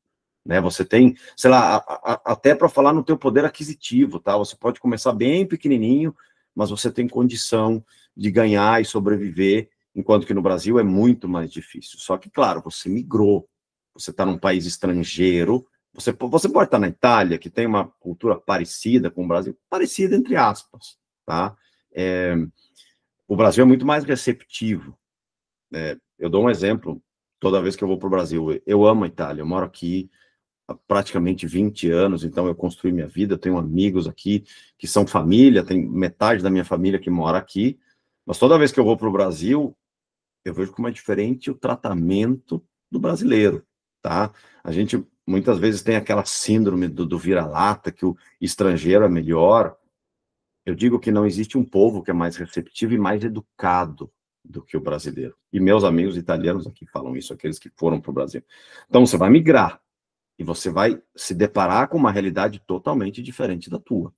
né? Você tem, sei lá, até para falar no teu poder aquisitivo, tá? Você pode começar bem pequenininho, mas você tem condição de ganhar e sobreviver, enquanto que no Brasil é muito mais difícil. Só que, claro, você migrou, você está num país estrangeiro, você pode estar na Itália, que tem uma cultura parecida com o Brasil, parecida entre aspas, tá? O Brasil é muito mais receptivo. Eu dou um exemplo, toda vez que eu vou para o Brasil, eu amo a Itália, eu moro aqui há praticamente 20 anos, então eu construí minha vida, eu tenho amigos aqui que são família, tem metade da minha família que mora aqui, mas toda vez que eu vou para o Brasil, eu vejo como é diferente o tratamento do brasileiro, tá? A gente muitas vezes tem aquela síndrome do vira-lata, que o estrangeiro é melhor. Eu digo que não existe um povo que é mais receptivo e mais educado do que o brasileiro. E meus amigos italianos aqui falam isso, aqueles que foram para o Brasil. Então, você vai migrar, e você vai se deparar com uma realidade totalmente diferente da tua.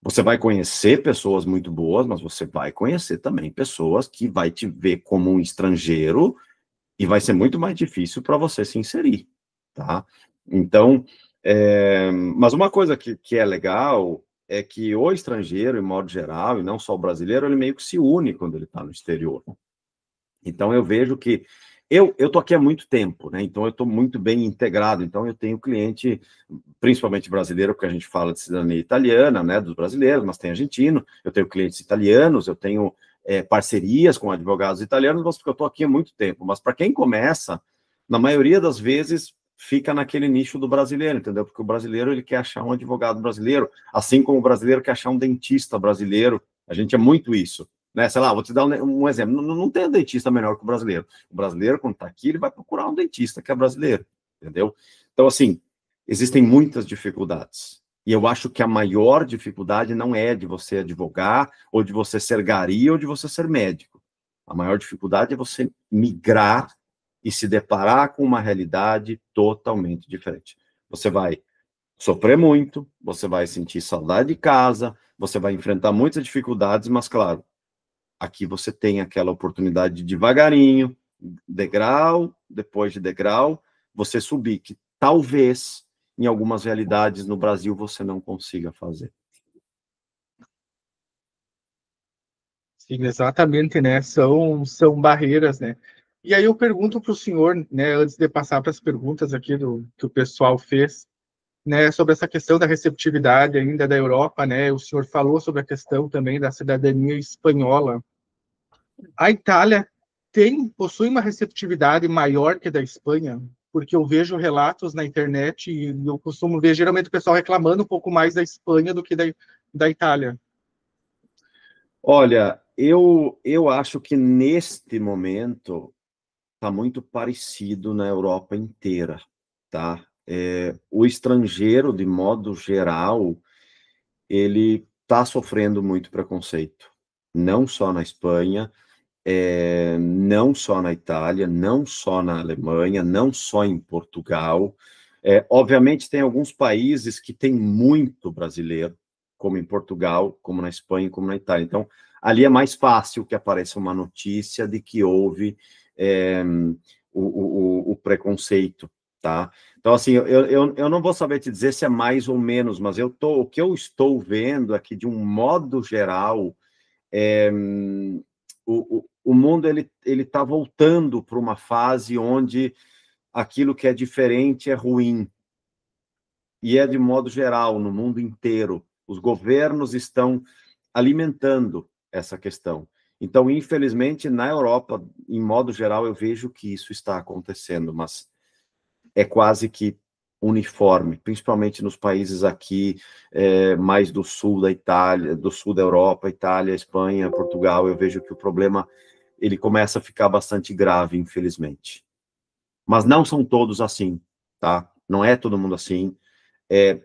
Você vai conhecer pessoas muito boas, mas você vai conhecer também pessoas que vai te ver como um estrangeiro e vai ser muito mais difícil para você se inserir, tá? Então, mas uma coisa que é legal é que o estrangeiro, em modo geral, e não só o brasileiro, ele meio que se une quando ele está no exterior. Então, eu vejo que eu estou aqui há muito tempo, né? Então eu estou muito bem integrado. Então eu tenho cliente, principalmente brasileiro, porque a gente fala de cidadania italiana, né? Dos brasileiros, mas tem argentino. Eu tenho clientes italianos, eu tenho parcerias com advogados italianos, mas porque eu estou aqui há muito tempo. Mas para quem começa, na maioria das vezes fica naquele nicho do brasileiro, entendeu? Porque o brasileiro ele quer achar um advogado brasileiro, assim como o brasileiro quer achar um dentista brasileiro. A gente é muito isso. Né, sei lá, vou te dar um exemplo. Não tem um dentista melhor que o brasileiro. O brasileiro, quando está aqui, ele vai procurar um dentista que é brasileiro, entendeu? Então, assim, existem muitas dificuldades. E eu acho que a maior dificuldade não é de você advogar, ou de você ser gari, ou de você ser médico. A maior dificuldade é você migrar e se deparar com uma realidade totalmente diferente. Você vai sofrer muito, você vai sentir saudade de casa, você vai enfrentar muitas dificuldades, mas, claro, aqui você tem aquela oportunidade de devagarinho, degrau, depois de degrau, você subir, que talvez, em algumas realidades no Brasil, você não consiga fazer. Sim, exatamente, né? São barreiras, né? E aí eu pergunto para o senhor, né, antes de passar para as perguntas aqui que o pessoal fez, né, sobre essa questão da receptividade ainda da Europa, né? O senhor falou sobre a questão também da cidadania espanhola. A Itália possui uma receptividade maior que a da Espanha, porque eu vejo relatos na internet e eu costumo ver geralmente o pessoal reclamando um pouco mais da Espanha do que da Itália. Olha, eu acho que neste momento está muito parecido na Europa inteira, tá? O estrangeiro, de modo geral, ele está sofrendo muito preconceito, não só na Espanha, não só na Itália, não só na Alemanha, não só em Portugal. Obviamente, tem alguns países que têm muito brasileiro, como em Portugal, como na Espanha, como na Itália. Então, ali é mais fácil que apareça uma notícia de que houve o preconceito, tá? Então, assim, eu não vou saber te dizer se é mais ou menos, mas o que eu estou vendo é que, de um modo geral, o mundo ele está voltando para uma fase onde aquilo que é diferente é ruim. E é de modo geral, no mundo inteiro. Os governos estão alimentando essa questão. Então, infelizmente, na Europa, em modo geral, eu vejo que isso está acontecendo, mas é quase que uniforme, principalmente nos países aqui mais do sul da Itália, do sul da Europa, Itália, Espanha, Portugal. Eu vejo que o problema ele começa a ficar bastante grave, infelizmente. Mas não são todos assim, tá? Não é todo mundo assim.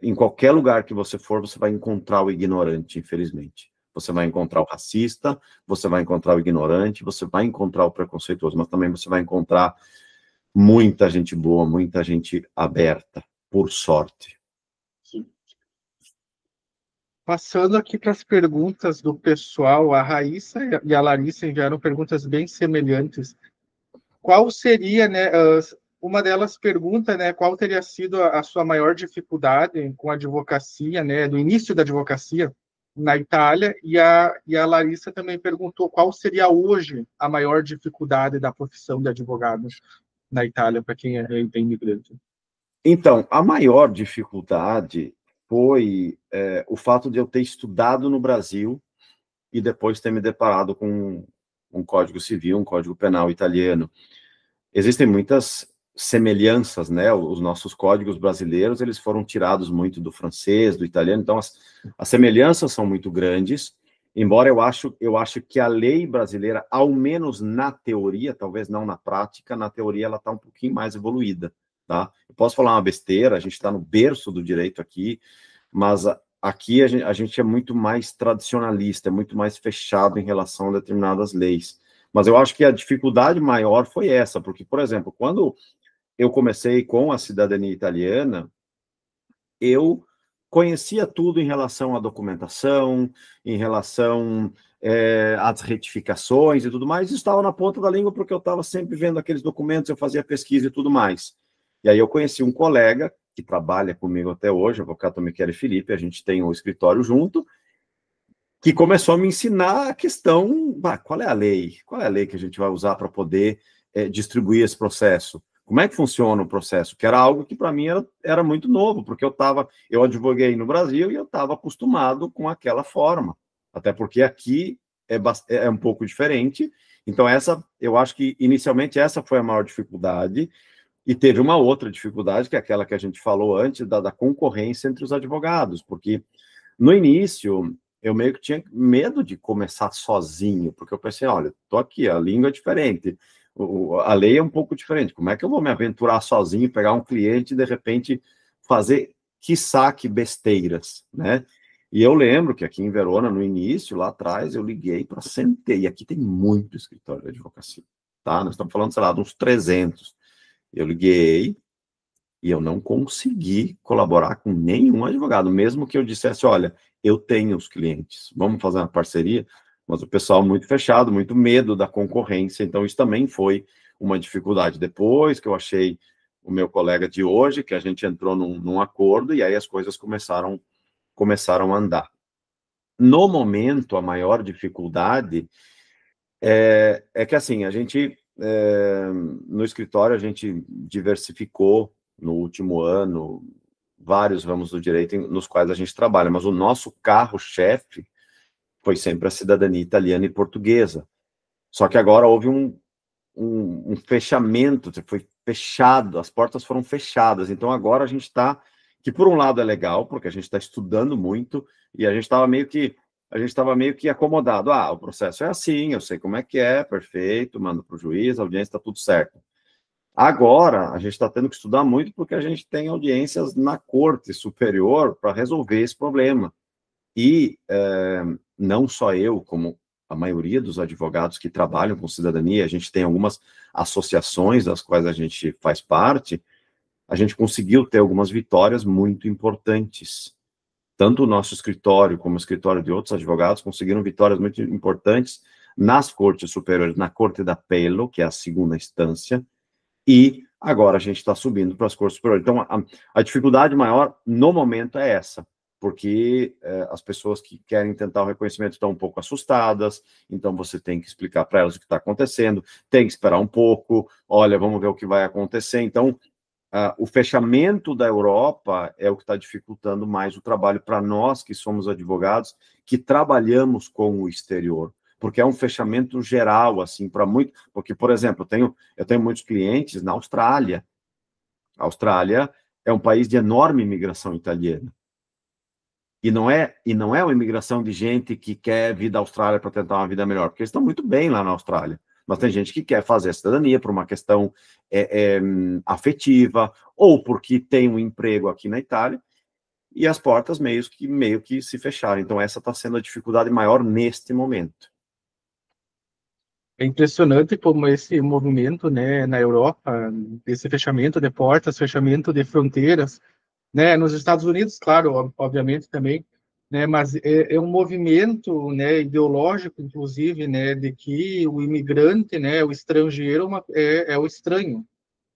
Em qualquer lugar que você for, você vai encontrar o ignorante, infelizmente. Você vai encontrar o racista, você vai encontrar o ignorante, você vai encontrar o preconceituoso, mas também você vai encontrar muita gente boa, muita gente aberta, por sorte. Passando aqui para as perguntas do pessoal, a Raíssa e a Larissa enviaram perguntas bem semelhantes. Qual seria, né, uma delas pergunta, né, qual teria sido a sua maior dificuldade com a advocacia, né, no início da advocacia na Itália, e a Larissa também perguntou qual seria hoje a maior dificuldade da profissão de advogado na Itália, para quem é imigrante. Então, a maior dificuldade foi o fato de eu ter estudado no Brasil e depois ter me deparado com um Código Civil, um Código Penal italiano. Existem muitas semelhanças, né? Os nossos códigos brasileiros, eles foram tirados muito do francês, do italiano, então as semelhanças são muito grandes, embora eu acho que a lei brasileira, ao menos na teoria, talvez não na prática, na teoria ela está um pouquinho mais evoluída, tá? Eu posso falar uma besteira, a gente está no berço do direito aqui, mas aqui a gente é muito mais tradicionalista, é muito mais fechado em relação a determinadas leis. Mas eu acho que a dificuldade maior foi essa, porque, por exemplo, quando eu comecei com a cidadania italiana, eu conhecia tudo em relação à documentação, em relação às retificações e tudo mais, e estava na ponta da língua porque eu estava sempre vendo aqueles documentos, eu fazia pesquisa e tudo mais. E aí eu conheci um colega que trabalha comigo até hoje, o advogado Michele Felipe, a gente tem um escritório junto, que começou a me ensinar a questão, qual é a lei? Qual é a lei que a gente vai usar para poder distribuir esse processo? Como é que funciona o processo? Que era algo que para mim era muito novo, porque eu advoguei no Brasil e eu estava acostumado com aquela forma. Até porque aqui é um pouco diferente. Então, eu acho que inicialmente essa foi a maior dificuldade, e teve uma outra dificuldade, que é aquela que a gente falou antes, da concorrência entre os advogados, porque no início eu meio que tinha medo de começar sozinho, porque eu pensei, olha, tô aqui, a língua é diferente, a lei é um pouco diferente, como é que eu vou me aventurar sozinho, pegar um cliente e, de repente, fazer, quiçá, que besteiras, né? E eu lembro que aqui em Verona, no início, lá atrás, eu liguei para Sentei, e aqui tem muito escritório de advocacia, tá? Nós estamos falando, sei lá, de uns 300. Eu liguei e eu não consegui colaborar com nenhum advogado, mesmo que eu dissesse, olha, eu tenho os clientes, vamos fazer uma parceria, mas o pessoal muito fechado, muito medo da concorrência, então isso também foi uma dificuldade. Depois que eu achei o meu colega de hoje, que a gente entrou num acordo, e aí as coisas começaram a andar. No momento, a maior dificuldade é que, assim, a gente, no escritório, a gente diversificou no último ano vários ramos do direito nos quais a gente trabalha, mas o nosso carro-chefe foi sempre a cidadania italiana e portuguesa. Só que agora houve um fechamento, foi fechado, as portas foram fechadas, então agora a gente está, que por um lado é legal, porque a gente está estudando muito, e a gente estava meio que acomodado, o processo é assim, eu sei como é que é, perfeito, mando para o juiz, a audiência está tudo certo. Agora, a gente está tendo que estudar muito, porque a gente tem audiências na Corte Superior para resolver esse problema, e não só eu, como a maioria dos advogados que trabalham com cidadania, a gente tem algumas associações das quais a gente faz parte, a gente conseguiu ter algumas vitórias muito importantes. Tanto o nosso escritório como o escritório de outros advogados conseguiram vitórias muito importantes nas cortes superiores, na Corte d'Appello, que é a segunda instância, e agora a gente está subindo para as cortes superiores. Então, a dificuldade maior no momento é essa, porque as pessoas que querem tentar o reconhecimento estão um pouco assustadas, então você tem que explicar para elas o que está acontecendo, tem que esperar um pouco, olha, vamos ver o que vai acontecer. Então, o fechamento da Europa é o que está dificultando mais o trabalho para nós, que somos advogados, que trabalhamos com o exterior, porque é um fechamento geral, assim, para muito... Porque, por exemplo, eu tenho muitos clientes na Austrália. A Austrália é um país de enorme imigração italiana. E não é uma imigração de gente que quer vir da Austrália para tentar uma vida melhor, porque eles estão muito bem lá na Austrália. Mas tem gente que quer fazer a cidadania por uma questão afetiva, ou porque tem um emprego aqui na Itália, e as portas meio que se fecharam. Então, essa está sendo a dificuldade maior neste momento. É impressionante como esse movimento, né, na Europa, esse fechamento de portas, fechamento de fronteiras, né, nos Estados Unidos, claro, obviamente também, né, mas é um movimento, né, ideológico, inclusive, né, de que o imigrante, né, o estrangeiro é o estranho,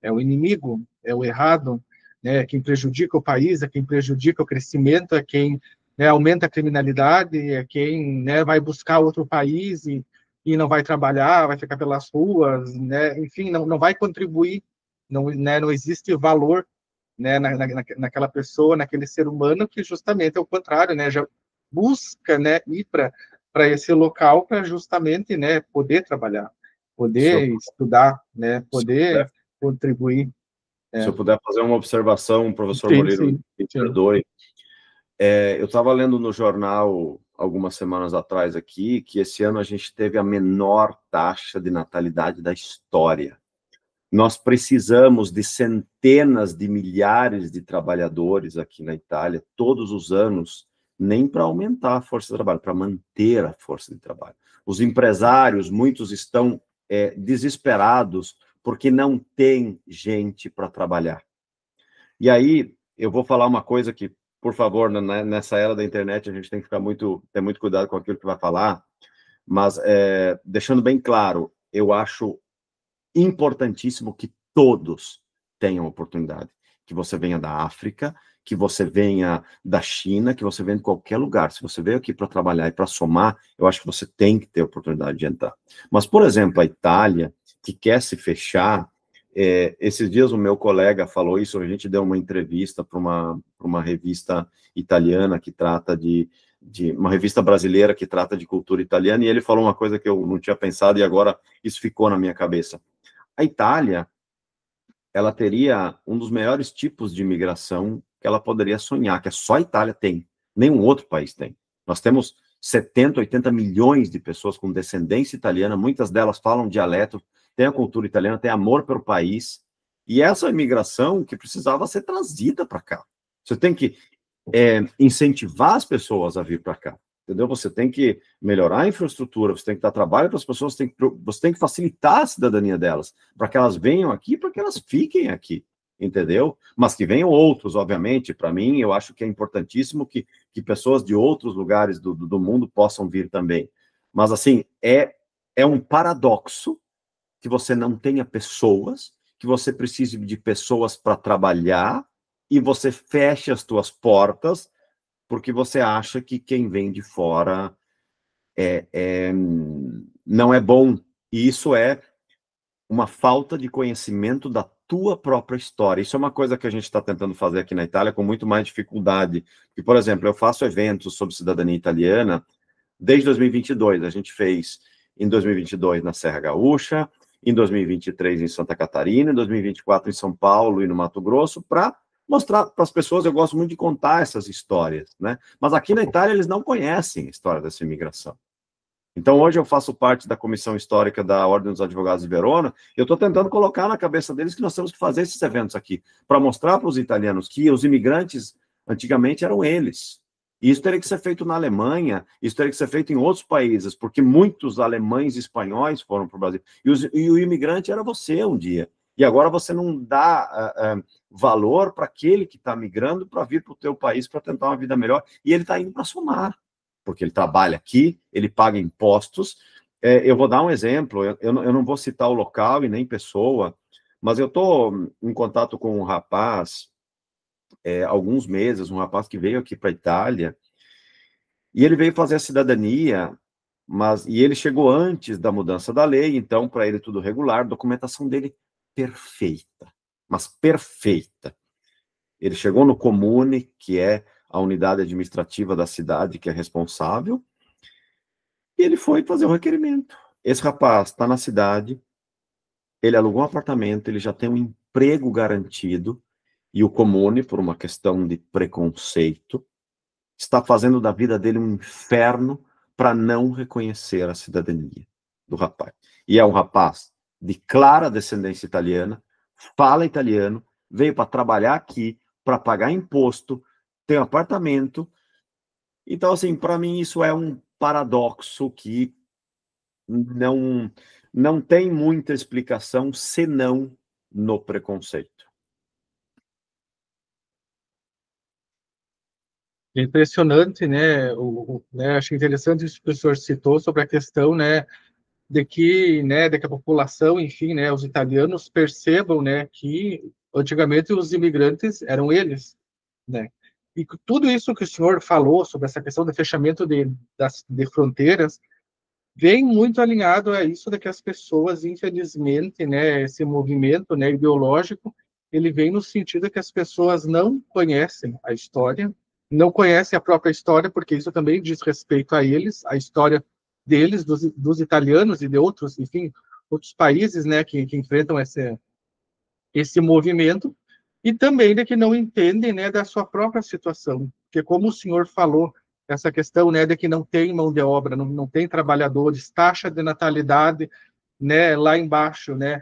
é o inimigo, é o errado, né, é quem prejudica o país, é quem prejudica o crescimento, é quem, né, aumenta a criminalidade, é quem, né, vai buscar outro país e não vai trabalhar, vai ficar pelas ruas, né, enfim, não vai contribuir, né, não existe valor, né, naquela pessoa, naquele ser humano, que justamente é o contrário, né, já busca, né, ir para esse local para justamente, né, poder trabalhar, poder estudar, né, poder contribuir. Se eu puder fazer uma observação, professor Sim, Molino, sim, me perdoe. Eu estava lendo no jornal, algumas semanas atrás aqui, que esse ano a gente teve a menor taxa de natalidade da história. Nós precisamos de centenas de milhares de trabalhadores aqui na Itália, todos os anos, nem para aumentar a força de trabalho, para manter a força de trabalho. Os empresários, muitos estão desesperados porque não tem gente para trabalhar. E aí, eu vou falar uma coisa que, por favor, nessa era da internet, a gente tem que ter muito cuidado com aquilo que vai falar, mas deixando bem claro, eu acho importantíssimo que todos tenham oportunidade, que você venha da África, que você venha da China, que você venha de qualquer lugar. Se você veio aqui para trabalhar e para somar, eu acho que você tem que ter a oportunidade de entrar. Mas, por exemplo, a Itália, que quer se fechar, esses dias o meu colega falou isso, a gente deu uma entrevista para uma revista italiana que trata de uma revista brasileira que trata de cultura italiana, e ele falou uma coisa que eu não tinha pensado e agora isso ficou na minha cabeça. A Itália, ela teria um dos melhores tipos de imigração que ela poderia sonhar, que só a Itália tem, nenhum outro país tem. Nós temos 70, 80 milhões de pessoas com descendência italiana, muitas delas falam dialeto, têm a cultura italiana, têm amor pelo país, e essa imigração que precisava ser trazida para cá. Você tem que incentivar as pessoas a vir para cá, entendeu? Você tem que melhorar a infraestrutura, você tem que dar trabalho para as pessoas, você tem que facilitar a cidadania delas, para que elas venham aqui, para que elas fiquem aqui, entendeu? Mas que venham outros, obviamente. Para mim, eu acho que é importantíssimo que pessoas de outros lugares do mundo possam vir também. Mas, assim, é um paradoxo que você não tenha pessoas, que você precise de pessoas para trabalhar, e você fecha as tuas portas porque você acha que quem vem de fora não é bom. E isso é uma falta de conhecimento da tua própria história. Isso é uma coisa que a gente está tentando fazer aqui na Itália com muito mais dificuldade. E, por exemplo, eu faço eventos sobre cidadania italiana desde 2022. A gente fez em 2022 na Serra Gaúcha, em 2023 em Santa Catarina, em 2024 em São Paulo e no Mato Grosso, para mostrar para as pessoas. Eu gosto muito de contar essas histórias, né? Mas aqui na Itália eles não conhecem a história dessa imigração. Então, hoje eu faço parte da comissão histórica da Ordem dos Advogados de Verona, e eu estou tentando colocar na cabeça deles que nós temos que fazer esses eventos aqui, para mostrar para os italianos que os imigrantes, antigamente, eram eles. E isso teria que ser feito na Alemanha, isso teria que ser feito em outros países, porque muitos alemães e espanhóis foram para o Brasil. E o imigrante era você um dia. E agora você não dá valor para aquele que está migrando para vir para o teu país para tentar uma vida melhor, e ele está indo para somar, porque ele trabalha aqui, ele paga impostos. Eu vou dar um exemplo, eu não vou citar o local e nem pessoa, mas eu estou em contato com um rapaz, há alguns meses, um rapaz que veio aqui para a Itália, e ele veio fazer a cidadania, e ele chegou antes da mudança da lei, então para ele tudo regular, documentação dele perfeita, mas perfeita. Ele chegou no Comune, que é a unidade administrativa da cidade, que é responsável, e ele foi fazer o requerimento. Esse rapaz está na cidade, ele alugou um apartamento, ele já tem um emprego garantido, e o Comune, por uma questão de preconceito, está fazendo da vida dele um inferno para não reconhecer a cidadania do rapaz. E é um rapaz de clara descendência italiana, fala italiano, veio para trabalhar aqui, para pagar imposto, tem um apartamento. Então, assim, para mim isso é um paradoxo que não tem muita explicação senão no preconceito. É impressionante, né? Acho interessante isso que o professor citou sobre a questão, né, de que a população, enfim, né, os italianos percebam, né, que antigamente os imigrantes eram eles, né? E tudo isso que o senhor falou sobre essa questão do fechamento de fronteiras vem muito alinhado a isso de que as pessoas, infelizmente, né, esse movimento, né, ideológico, ele vem no sentido de que as pessoas não conhecem a história, não conhecem a própria história, porque isso também diz respeito a eles, a história deles, dos italianos e de outros, enfim, outros países, né, que enfrentam esse movimento, e também de que não entendem, né, da sua própria situação, porque como o senhor falou, essa questão, né, de que não tem mão de obra, não tem trabalhadores, taxa de natalidade, né, lá embaixo, né,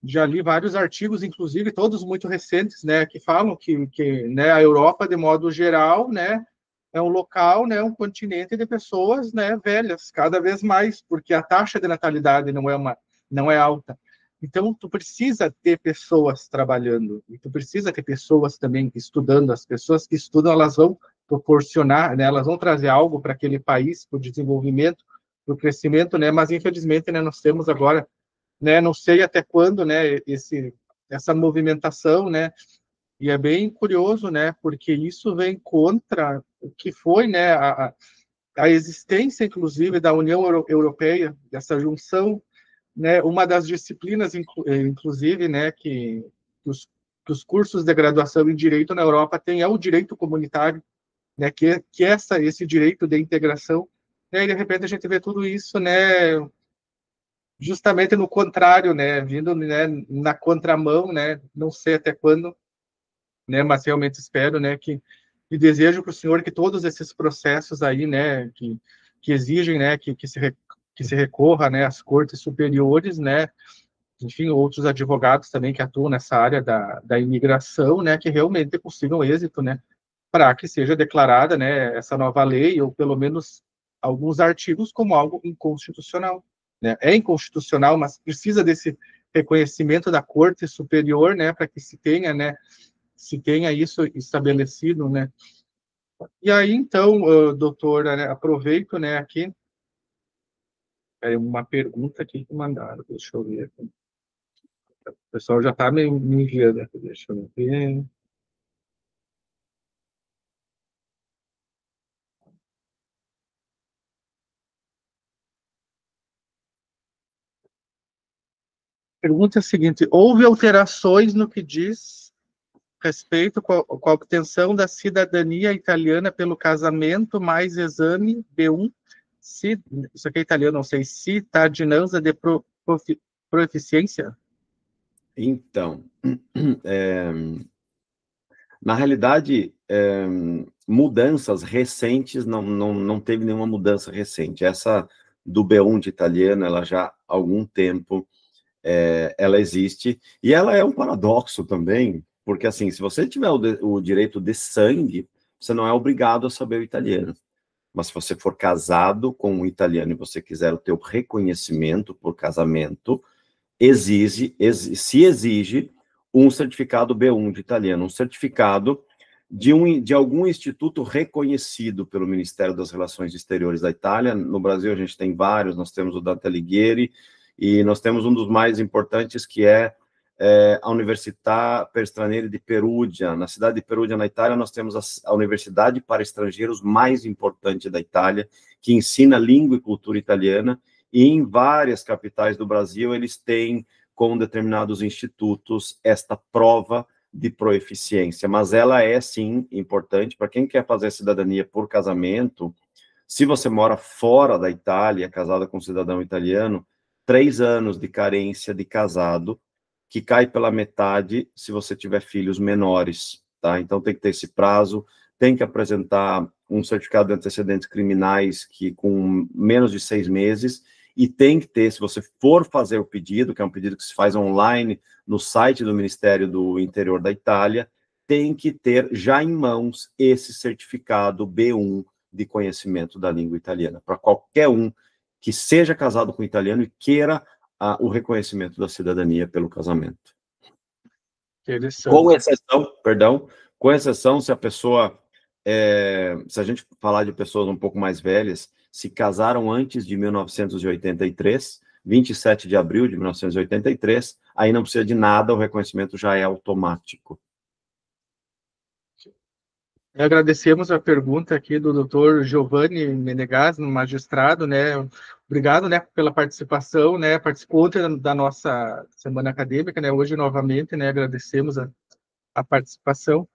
já li vários artigos, inclusive todos muito recentes, né, que falam que né, a Europa, de modo geral, né, é um local, né, um continente de pessoas, né, velhas, cada vez mais, porque a taxa de natalidade não é alta. Então, tu precisa ter pessoas trabalhando, e tu precisa ter pessoas também estudando. As pessoas que estudam, elas vão proporcionar, né, elas vão trazer algo para aquele país, para o desenvolvimento, para o crescimento, né, mas infelizmente, né, nós temos agora, né, não sei até quando, né, essa movimentação, né, e é bem curioso, né, porque isso vem contra o que foi, né, a existência, inclusive, da União Europeia, dessa junção, né, uma das disciplinas, inclusive, né, que os cursos de graduação em Direito na Europa têm é o direito comunitário, né, que esse direito de integração, né, e de repente a gente vê tudo isso, né, justamente no contrário, né, vindo, né, na contramão, né, não sei até quando, né, mas realmente espero, né, e desejo para o senhor que todos esses processos aí, né, que exigem, né, que se recorra, né, às cortes superiores, né, enfim, outros advogados também que atuam nessa área da imigração, né, que realmente consigam êxito, né, para que seja declarada, né, essa nova lei, ou pelo menos alguns artigos, como algo inconstitucional, né? É inconstitucional, mas precisa desse reconhecimento da Corte Superior, né, para que se tenha, né, se tenha isso estabelecido, né? E aí, então, doutora, né, aproveito, né, aqui, uma pergunta aqui que mandaram, deixa eu ver aqui. O pessoal já está me enviando aqui, deixa eu ver. Pergunta é a seguinte: houve alterações no que diz respeito com a obtenção da cidadania italiana pelo casamento mais exame B1, isso aqui é italiano, não sei, cittadinanza de proficiência? Então, na realidade, mudanças recentes, não teve nenhuma mudança recente. Essa do B1 de italiano, ela já há algum tempo, ela existe, e ela é um paradoxo também, porque assim, se você tiver o direito de sangue, você não é obrigado a saber o italiano. Mas se você for casado com um italiano e você quiser o teu reconhecimento por casamento, se exige um certificado B1 de italiano, um certificado de algum instituto reconhecido pelo Ministério das Relações Exteriores da Itália. No Brasil a gente tem vários, nós temos o Dante Alighieri, e nós temos um dos mais importantes, que é a Università per Stranieri di Perugia. Na cidade de Perugia, na Itália, nós temos a universidade para estrangeiros mais importante da Itália, que ensina língua e cultura italiana, e em várias capitais do Brasil eles têm, com determinados institutos, esta prova de proeficiência. Mas ela é, sim, importante para quem quer fazer cidadania por casamento. Se você mora fora da Itália, casada com um cidadão italiano, 3 anos de carência de casado, que cai pela metade se você tiver filhos menores, tá? Então tem que ter esse prazo, tem que apresentar um certificado de antecedentes criminais que com menos de 6 meses, e tem que ter, se você for fazer o pedido, que é um pedido que se faz online no site do Ministério do Interior da Itália, tem que ter já em mãos esse certificado B1 de conhecimento da língua italiana, para qualquer um que seja casado com italiano e queira o reconhecimento da cidadania pelo casamento. Com exceção se a pessoa, se a gente falar de pessoas um pouco mais velhas, se casaram antes de 1983, 27 de abril de 1983, aí não precisa de nada, o reconhecimento já é automático. Agradecemos a pergunta aqui do Dr. Giovanni Menegas, magistrado, né? Obrigado, né, pela participação, né? Participou ontem da nossa semana acadêmica, né? Hoje novamente, né? Agradecemos a participação.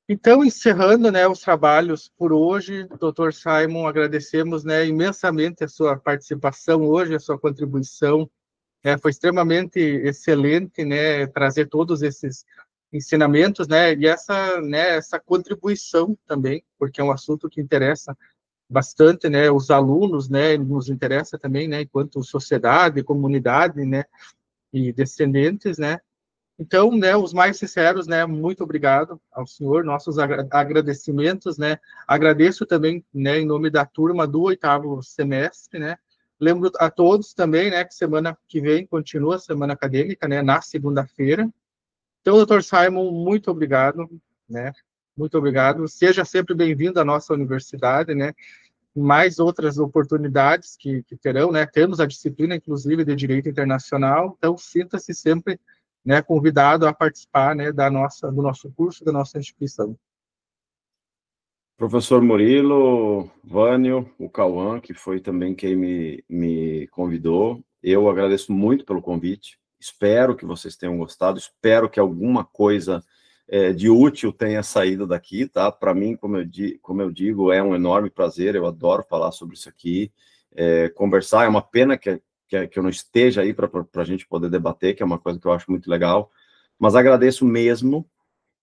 Então, encerrando, né, os trabalhos por hoje, Dr. Simon, agradecemos, né, imensamente a sua participação hoje, a sua contribuição. Foi extremamente excelente, né, trazer todos esses ensinamentos, né, e essa contribuição também, porque é um assunto que interessa bastante, né, os alunos, né, nos interessa também, né, enquanto sociedade, comunidade, né, e descendentes, né. Então, né, os mais sinceros, né, muito obrigado ao senhor, nossos agradecimentos, né. Agradeço também, né, em nome da turma do 8º semestre, né. Lembro a todos também, né, que semana que vem continua a semana acadêmica, né, na segunda-feira. Então, doutor Simon, muito obrigado, né? Muito obrigado. Seja sempre bem-vindo à nossa universidade, né? Mais outras oportunidades que terão, né? Temos a disciplina, inclusive, de Direito Internacional, então sinta-se sempre, né, convidado a participar, né, do nosso curso, da nossa instituição. Professor Murilo, Vânio, o Cauã, que foi também quem me convidou, eu agradeço muito pelo convite. Espero que vocês tenham gostado, espero que alguma coisa de útil tenha saído daqui, tá? Para mim, como eu digo, é um enorme prazer, eu adoro falar sobre isso aqui, conversar. É uma pena que eu não esteja aí para a gente poder debater, que é uma coisa que eu acho muito legal, mas agradeço mesmo.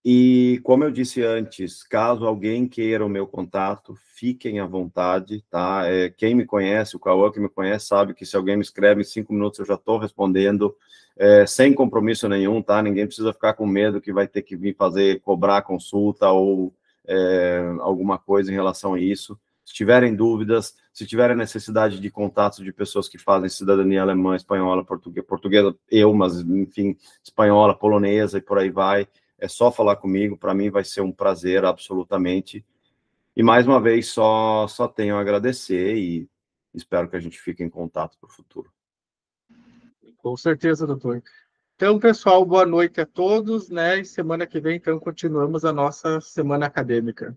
E, como eu disse antes, caso alguém queira o meu contato, fiquem à vontade, tá? Quem me conhece, o Cauã que me conhece, sabe que se alguém me escreve em 5 minutos, eu já estou respondendo, sem compromisso nenhum, tá? Ninguém precisa ficar com medo que vai ter que vir cobrar consulta ou alguma coisa em relação a isso. Se tiverem dúvidas, se tiverem necessidade de contatos de pessoas que fazem cidadania alemã, espanhola, portuguesa, mas, enfim, espanhola, polonesa e por aí vai, é só falar comigo, para mim vai ser um prazer, absolutamente. E, mais uma vez, só tenho a agradecer e espero que a gente fique em contato para o futuro. Com certeza, doutor. Então, pessoal, boa noite a todos, né? E semana que vem, então, continuamos a nossa semana acadêmica.